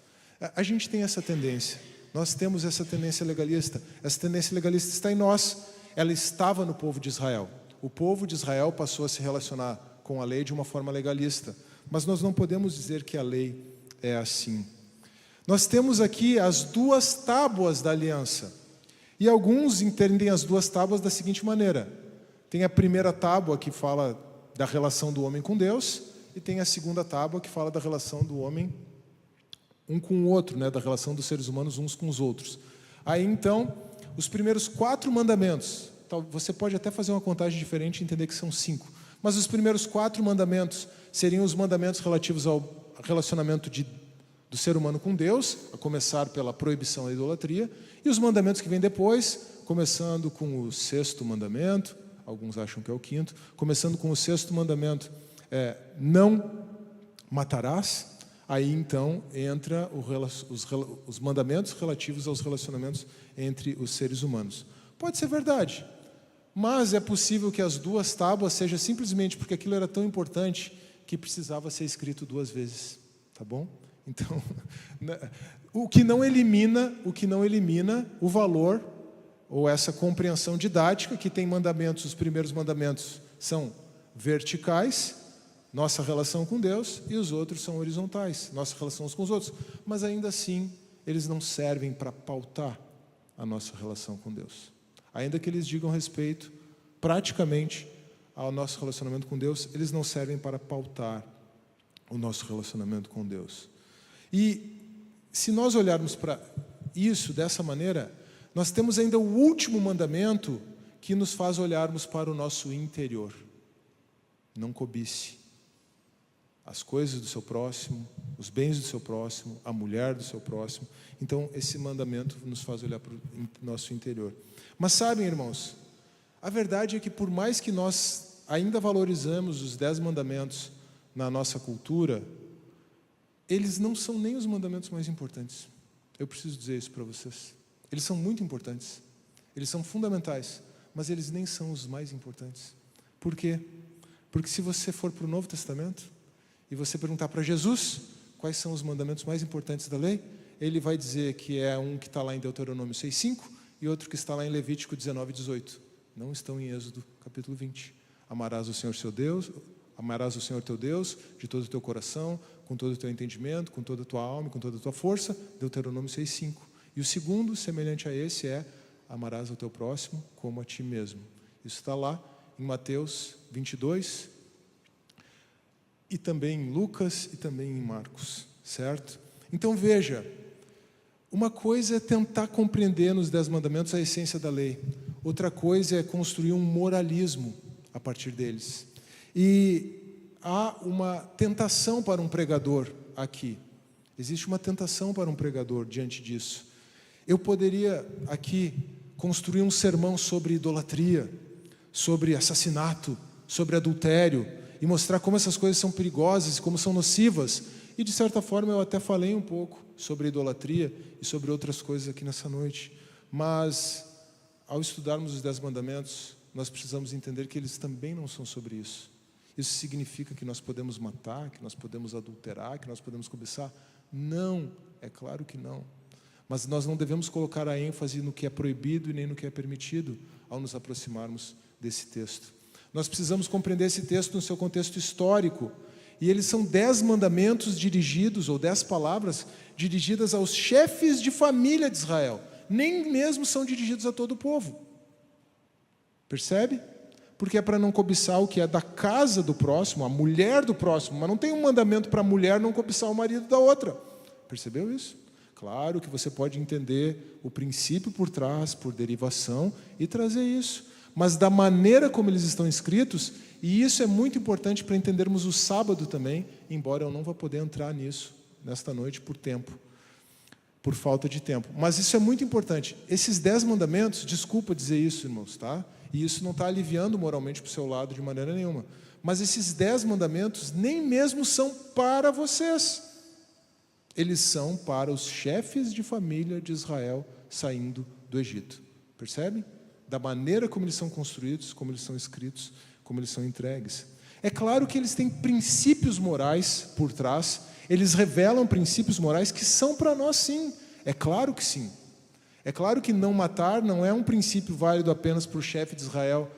A gente tem essa tendência, nós temos essa tendência legalista está em nós, ela estava no povo de Israel. O povo de Israel passou a se relacionar com a lei de uma forma legalista, mas nós não podemos dizer que a lei é assim. Nós temos aqui as 2 tábuas da aliança, e alguns entendem as 2 tábuas da seguinte maneira: tem a primeira tábua que fala da relação do homem com Deus, e tem a segunda tábua que fala da relação do homem um com o outro, né, da relação dos seres humanos uns com os outros. Aí então, os primeiros 4 mandamentos, você pode até fazer uma contagem diferente e entender que são 5, mas os primeiros 4 mandamentos seriam os mandamentos relativos ao relacionamento do ser humano com Deus, a começar pela proibição da idolatria, e os mandamentos que vêm depois, começando com o 6º mandamento, alguns acham que é o 5º, começando com o 6º mandamento, não matarás. Aí então entra os mandamentos relativos aos relacionamentos entre os seres humanos. Pode ser verdade, mas é possível que as 2 tábuas sejam simplesmente porque aquilo era tão importante que precisava ser escrito 2 vezes, tá bom? Então, o que não elimina o valor ou essa compreensão didática que tem mandamentos. Os primeiros mandamentos são verticais, nossa relação com Deus, e os outros são horizontais, nossa relação uns com os outros. Mas ainda assim, eles não servem para pautar a nossa relação com Deus. Ainda que eles digam respeito, praticamente, ao nosso relacionamento com Deus, eles não servem para pautar o nosso relacionamento com Deus. E se nós olharmos para isso dessa maneira, nós temos ainda o último mandamento que nos faz olharmos para o nosso interior. Não cobice as coisas do seu próximo, os bens do seu próximo, a mulher do seu próximo. Então, esse mandamento nos faz olhar para o nosso interior. Mas sabem, irmãos, a verdade é que por mais que nós ainda valorizamos os 10 mandamentos na nossa cultura, eles não são nem os mandamentos mais importantes. Eu preciso dizer isso para vocês. Eles são muito importantes, eles são fundamentais, mas eles nem são os mais importantes. Por quê? Porque se você for para o Novo Testamento e você perguntar para Jesus quais são os mandamentos mais importantes da lei, ele vai dizer que é um que está lá em Deuteronômio 6:5 e outro que está lá em Levítico 19:18. Não estão em Êxodo capítulo 20. Amarás o Senhor seu Deus, amarás o Senhor teu Deus de todo o teu coração, com todo o teu entendimento, com toda a tua alma, com toda a tua força, Deuteronômio 6:5. E o segundo, semelhante a esse, é amarás ao teu próximo como a ti mesmo. Isso está lá em Mateus 22, e também em Lucas e também em Marcos, certo? Então veja, uma coisa é tentar compreender nos 10 mandamentos a essência da lei, outra coisa é construir um moralismo a partir deles. E há uma tentação para um pregador aqui, existe uma tentação para um pregador diante disso. Eu poderia aqui construir um sermão sobre idolatria, sobre assassinato, sobre adultério, e mostrar como essas coisas são perigosas e como são nocivas. E de certa forma eu até falei um pouco sobre idolatria e sobre outras coisas aqui nessa noite. Mas ao estudarmos os 10 mandamentos, nós precisamos entender que eles também não são sobre isso. Isso significa que nós podemos matar, que nós podemos adulterar, que nós podemos cobiçar? Não, é claro que não. Mas nós não devemos colocar a ênfase no que é proibido e nem no que é permitido ao nos aproximarmos desse texto. Nós precisamos compreender esse texto no seu contexto histórico. E eles são 10 mandamentos dirigidos, ou 10 palavras, dirigidas aos chefes de família de Israel. Nem mesmo são dirigidos a todo o povo. Percebe? Porque é para não cobiçar o que é da casa do próximo, a mulher do próximo, mas não tem um mandamento para a mulher não cobiçar o marido da outra. Percebeu isso? Claro que você pode entender o princípio por trás, por derivação, e trazer isso. Mas da maneira como eles estão escritos, e isso é muito importante para entendermos o sábado também, embora eu não vá poder entrar nisso nesta noite por falta de tempo. Mas isso é muito importante. Esses 10 mandamentos, desculpa dizer isso, irmãos, tá? E isso não está aliviando moralmente para o seu lado de maneira nenhuma. Mas esses 10 mandamentos nem mesmo são para vocês. Eles são para os chefes de família de Israel saindo do Egito. Percebe? Da maneira como eles são construídos, como eles são escritos, como eles são entregues. É claro que eles têm princípios morais por trás, eles revelam princípios morais que são para nós sim, é claro que sim. É claro que não matar não é um princípio válido apenas para o chefe de Israel,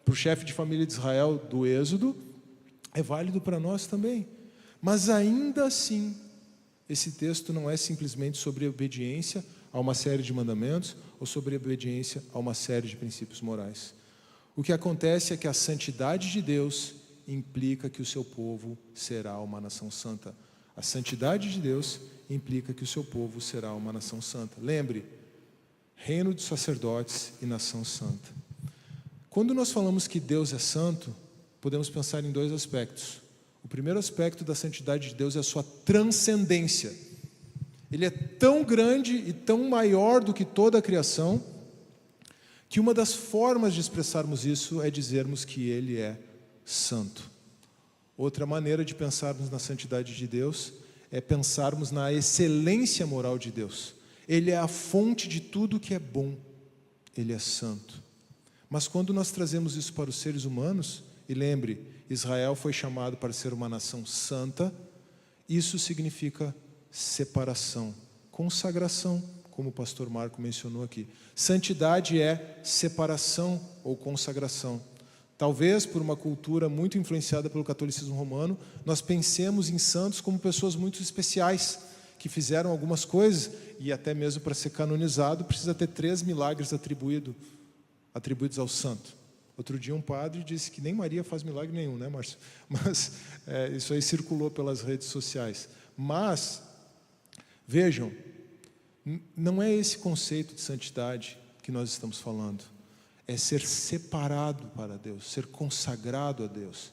para o chefe de família de Israel do Êxodo, é válido para nós também. Mas ainda assim, esse texto não é simplesmente sobre obediência a uma série de mandamentos ou sobre obediência a uma série de princípios morais. O que acontece é que a santidade de Deus implica que o seu povo será uma nação santa. A santidade de Deus implica que o seu povo será uma nação santa. Lembre, reino de sacerdotes e nação santa. Quando nós falamos que Deus é santo, podemos pensar em 2 aspectos. O primeiro aspecto da santidade de Deus é a sua transcendência. Ele é tão grande e tão maior do que toda a criação, que uma das formas de expressarmos isso é dizermos que Ele é santo. Outra maneira de pensarmos na santidade de Deus é pensarmos na excelência moral de Deus. Ele é a fonte de tudo que é bom. Ele é santo. Mas quando nós trazemos isso para os seres humanos, e lembre, Israel foi chamado para ser uma nação santa, isso significa separação, consagração, como o pastor Marco mencionou aqui. Santidade é separação ou consagração. Talvez por uma cultura muito influenciada pelo catolicismo romano, nós pensemos em santos como pessoas muito especiais, que fizeram algumas coisas, e até mesmo para ser canonizado, precisa ter 3 milagres atribuídos ao santo. Outro dia um padre disse que nem Maria faz milagre nenhum, né, Márcio? Mas isso aí circulou pelas redes sociais. Mas, vejam, não é esse conceito de santidade que nós estamos falando. É ser separado para Deus, ser consagrado a Deus.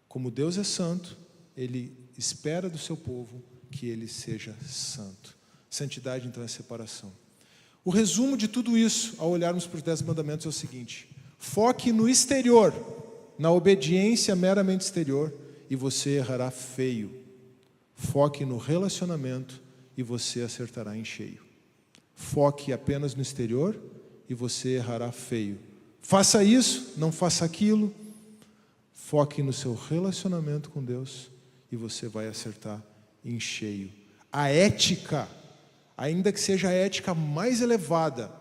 Como Deus é santo, Ele espera do seu povo que Ele seja santo. Santidade, então, é separação. O resumo de tudo isso, ao olharmos para os 10 mandamentos, é o seguinte: foque no exterior, na obediência meramente exterior, e você errará feio. Foque no relacionamento e você acertará em cheio. Foque apenas no exterior e você errará feio. Faça isso, não faça aquilo. Foque no seu relacionamento com Deus e você vai acertar em cheio. A ética, ainda que seja a ética mais elevada,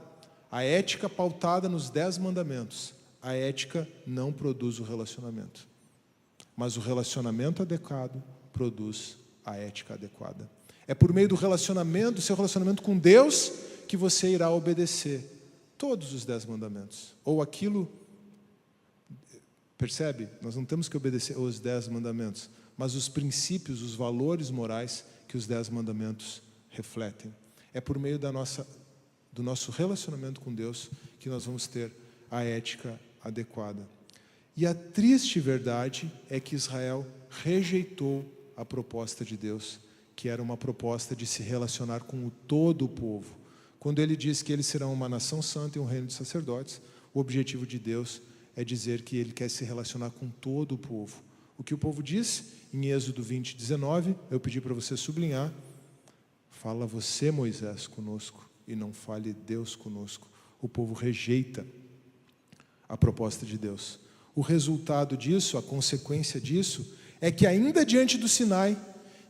a ética pautada nos 10 mandamentos, a ética não produz o relacionamento. Mas o relacionamento adequado produz a ética adequada. É por meio do relacionamento, do seu relacionamento com Deus, que você irá obedecer todos os 10 mandamentos. Ou aquilo, percebe? Nós não temos que obedecer os 10 mandamentos, mas os princípios, os valores morais que os 10 mandamentos refletem. É por meio do nosso relacionamento com Deus que nós vamos ter a ética adequada. E a triste verdade é que Israel rejeitou a proposta de Deus, que era uma proposta de se relacionar com todo o povo. Quando ele diz que eles serão uma nação santa e um reino de sacerdotes, o objetivo de Deus é dizer que Ele quer se relacionar com todo o povo. O que o povo diz em Êxodo 20, 19, eu pedi para você sublinhar: fala você, Moisés, conosco, e não fale Deus conosco. O povo rejeita a proposta de Deus. O resultado disso, a consequência disso, é que ainda diante do Sinai,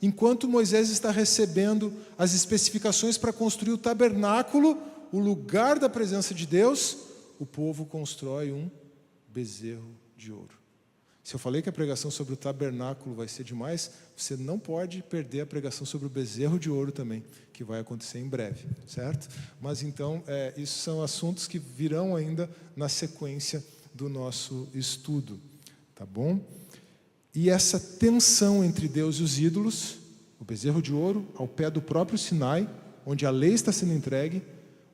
enquanto Moisés está recebendo as especificações para construir o tabernáculo, o lugar da presença de Deus, o povo constrói um bezerro de ouro. Se eu falei que a pregação sobre o tabernáculo vai ser demais, você não pode perder a pregação sobre o bezerro de ouro também, que vai acontecer em breve, certo? Mas então, isso são assuntos que virão ainda na sequência do nosso estudo, tá bom? E essa tensão entre Deus e os ídolos, o bezerro de ouro, ao pé do próprio Sinai, onde a lei está sendo entregue,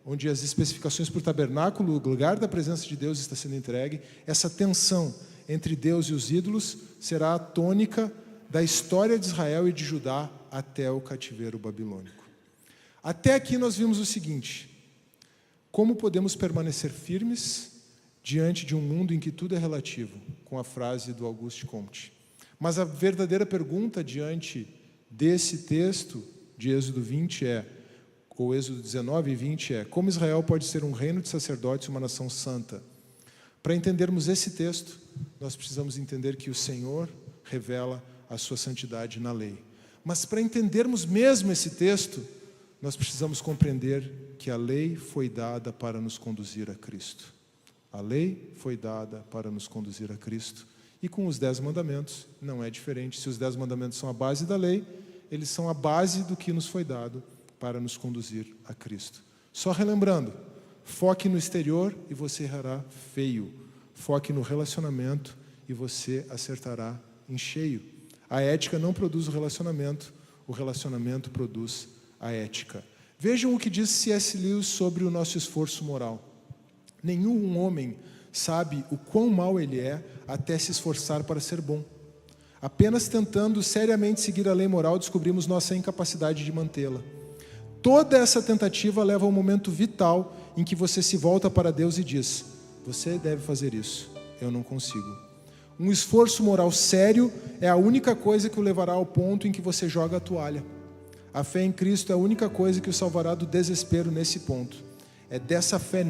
onde as especificações para o tabernáculo, o lugar da presença de Deus está sendo entregue, essa tensão entre Deus e os ídolos será a tônica da história de Israel e de Judá até o cativeiro babilônico. Até aqui nós vimos o seguinte: como podemos permanecer firmes diante de um mundo em que tudo é relativo, com a frase do Auguste Comte. Mas a verdadeira pergunta diante desse texto de Êxodo 20 ou Êxodo 19 e 20 como Israel pode ser um reino de sacerdotes e uma nação santa? Para entendermos esse texto, nós precisamos entender que o Senhor revela a sua santidade na lei. Mas para entendermos mesmo esse texto, nós precisamos compreender que a lei foi dada para nos conduzir a Cristo. A lei foi dada para nos conduzir a Cristo. E com os 10 mandamentos não é diferente. Se os 10 mandamentos são a base da lei, eles são a base do que nos foi dado para nos conduzir a Cristo. Só relembrando, foque no exterior e você errará feio. Foque no relacionamento e você acertará em cheio. A ética não produz o relacionamento produz a ética. Vejam o que diz C.S. Lewis sobre o nosso esforço moral. Nenhum homem sabe o quão mau ele é até se esforçar para ser bom. Apenas tentando seriamente seguir a lei moral, descobrimos nossa incapacidade de mantê-la. Toda essa tentativa leva a um momento vital em que você se volta para Deus e diz: você deve fazer isso, eu não consigo. Um esforço moral sério é a única coisa que o levará ao ponto em que você joga a toalha. A fé em Cristo é a única coisa que o salvará do desespero nesse ponto. É dessa fé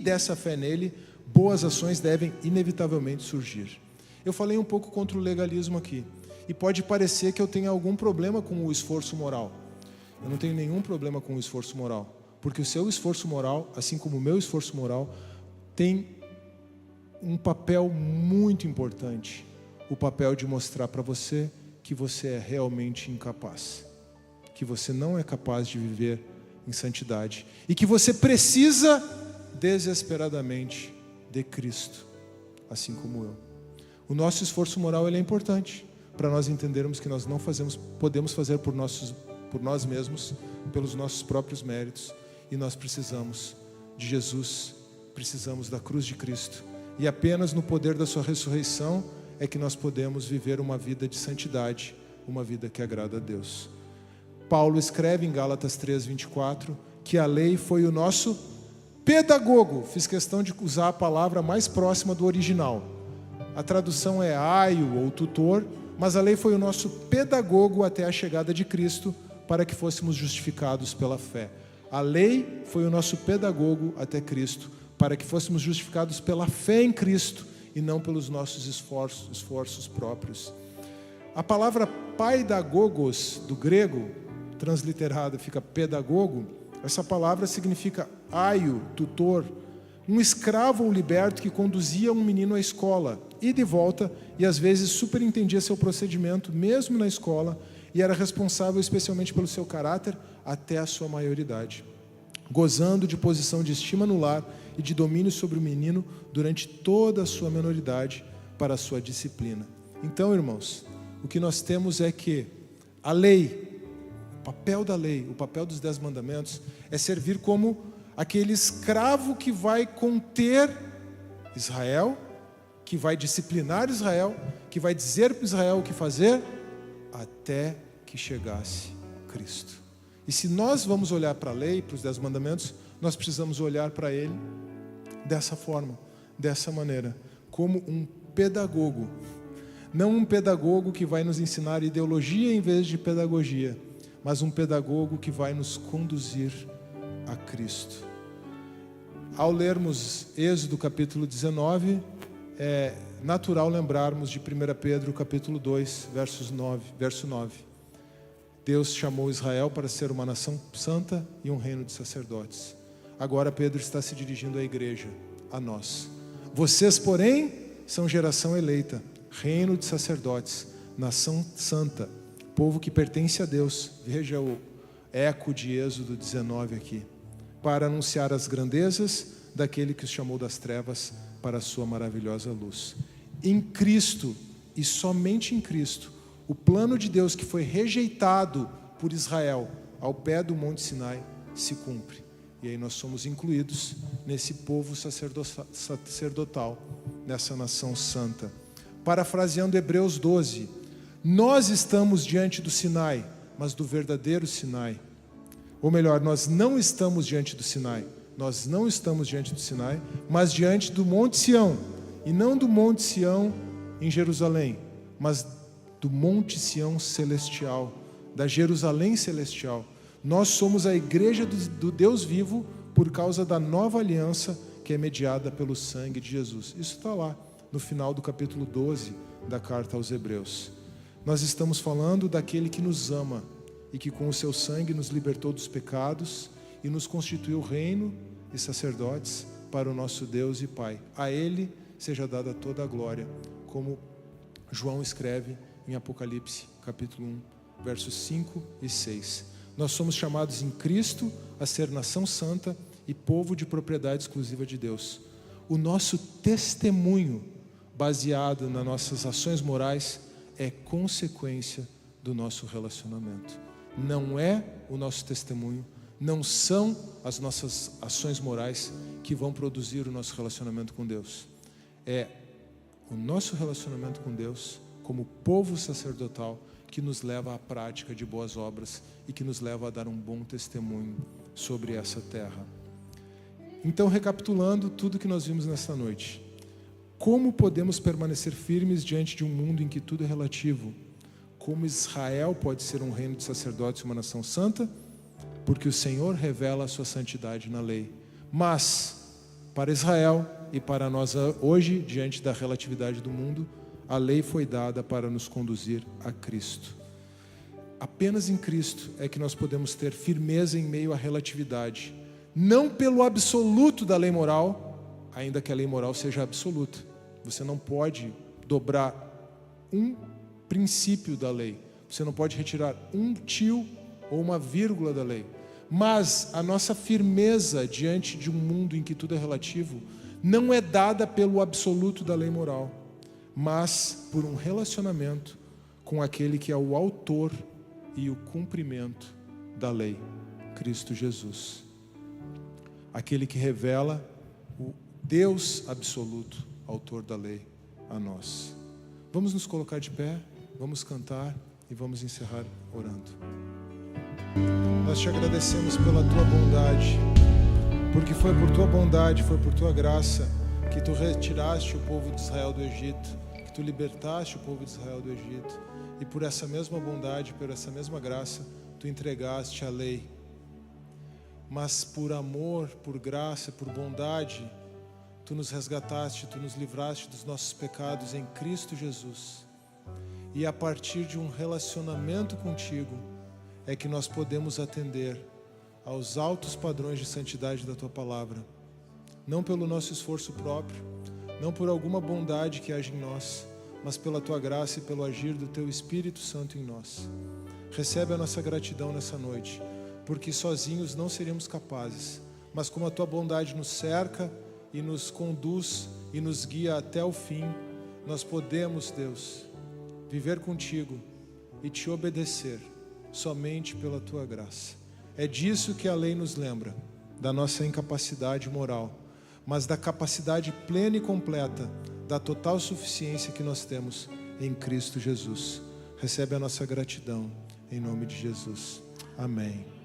dessa fé nele, boas ações devem inevitavelmente surgir. Eu falei um pouco contra o legalismo aqui, e pode parecer que eu tenha algum problema com o esforço moral. Eu não tenho nenhum problema com o esforço moral, porque o seu esforço moral, assim como o meu esforço moral, tem um papel muito importante, o papel de mostrar para você que você é realmente incapaz, que você não é capaz de viver em santidade e que você precisa desesperadamente de Cristo, assim como eu. O nosso esforço moral ele é importante para nós entendermos que nós não podemos fazer por nós mesmos, pelos nossos próprios méritos, e nós precisamos de Jesus, precisamos da cruz de Cristo, e apenas no poder da sua ressurreição é que nós podemos viver uma vida de santidade, uma vida que agrada a Deus. Paulo escreve em Gálatas 3:24 que a lei foi o nosso pedagogo. Fiz questão de usar a palavra mais próxima do original. A tradução é aio ou tutor, mas a lei foi o nosso pedagogo até a chegada de Cristo, para que fôssemos justificados pela fé. A lei foi o nosso pedagogo até Cristo, para que fôssemos justificados pela fé em Cristo e não pelos nossos esforços próprios. A palavra paidagogos, do grego, transliterada fica pedagogo, essa palavra significa aio, tutor, um escravo ou liberto que conduzia um menino à escola, ida e volta, e às vezes superintendia seu procedimento, mesmo na escola, e era responsável especialmente pelo seu caráter até a sua maioridade, gozando de posição de estima no lar e de domínio sobre o menino durante toda a sua menoridade para a sua disciplina. Então, irmãos, o que nós temos é que a lei, o papel da lei, o papel dos 10 mandamentos é servir como aquele escravo que vai conter Israel, que vai disciplinar Israel, que vai dizer para Israel o que fazer, até que chegasse Cristo. E se nós vamos olhar para a lei, para os 10 mandamentos, nós precisamos olhar para ele dessa forma, dessa maneira, como um pedagogo. Não um pedagogo que vai nos ensinar ideologia em vez de pedagogia, mas um pedagogo que vai nos conduzir a Cristo. Ao lermos Êxodo capítulo 19, é natural lembrarmos de 1 Pedro capítulo 2, verso 9. Deus chamou Israel para ser uma nação santa e um reino de sacerdotes. Agora Pedro está se dirigindo à igreja, a nós. Vocês, porém, são geração eleita, reino de sacerdotes, nação santa, povo que pertence a Deus. Veja o eco de Êxodo 19 aqui. Para anunciar as grandezas daquele que os chamou das trevas para a sua maravilhosa luz. Em Cristo, e somente em Cristo, o plano de Deus que foi rejeitado por Israel ao pé do Monte Sinai se cumpre. E aí nós somos incluídos nesse povo sacerdotal, nessa nação santa. Parafraseando Hebreus 12, nós estamos diante do Sinai, mas do verdadeiro Sinai. Ou melhor, nós não estamos diante do Sinai. Nós não estamos diante do Sinai, mas diante do Monte Sião. E não do Monte Sião em Jerusalém, mas do Monte Sião celestial, da Jerusalém celestial. Nós somos a igreja do Deus vivo por causa da nova aliança que é mediada pelo sangue de Jesus. Isso está lá no final do capítulo 12 da carta aos Hebreus. Nós estamos falando daquele que nos ama e que com o seu sangue nos libertou dos pecados e nos constituiu reino e sacerdotes para o nosso Deus e Pai. A Ele seja dada toda a glória, como João escreve em Apocalipse, capítulo 1, versos 5 e 6. Nós somos chamados em Cristo a ser nação santa e povo de propriedade exclusiva de Deus. O nosso testemunho, baseado nas nossas ações morais, é consequência do nosso relacionamento. Não é o nosso testemunho, não são as nossas ações morais que vão produzir o nosso relacionamento com Deus. É o nosso relacionamento com Deus, como povo sacerdotal, que nos leva à prática de boas obras e que nos leva a dar um bom testemunho sobre essa terra. Então, recapitulando tudo que nós vimos nesta noite, como podemos permanecer firmes diante de um mundo em que tudo é relativo? Como Israel pode ser um reino de sacerdotes e uma nação santa? Porque o Senhor revela a sua santidade na lei. Mas, para Israel e para nós hoje, diante da relatividade do mundo, a lei foi dada para nos conduzir a Cristo. Apenas em Cristo é que nós podemos ter firmeza em meio à relatividade. Não pelo absoluto da lei moral, ainda que a lei moral seja absoluta. Você não pode dobrar um princípio da lei. Você não pode retirar um tio ou uma vírgula da lei. Mas a nossa firmeza diante de um mundo em que tudo é relativo não é dada pelo absoluto da lei moral, mas por um relacionamento com aquele que é o autor e o cumprimento da lei, Cristo Jesus. Aquele que revela o Deus absoluto, autor da lei, a nós. Vamos nos colocar de pé, vamos cantar e vamos encerrar orando. Nós te agradecemos pela tua bondade, porque foi por tua bondade, foi por tua graça que tu retiraste o povo de Israel do Egito, que tu libertaste o povo de Israel do Egito, e por essa mesma bondade, por essa mesma graça, tu entregaste a lei. Mas por amor, por graça, por bondade, tu nos resgataste, tu nos livraste dos nossos pecados em Cristo Jesus. E a partir de um relacionamento contigo, é que nós podemos atender aos altos padrões de santidade da tua palavra. Não pelo nosso esforço próprio, não por alguma bondade que age em nós, mas pela tua graça e pelo agir do teu Espírito Santo em nós. Recebe a nossa gratidão nessa noite, porque sozinhos não seríamos capazes, mas como a tua bondade nos cerca e nos conduz e nos guia até o fim, nós podemos, Deus, viver contigo e te obedecer somente pela tua graça. É disso que a lei nos lembra, da nossa incapacidade moral, mas da capacidade plena e completa, da total suficiência que nós temos em Cristo Jesus. Recebe a nossa gratidão, em nome de Jesus. Amém.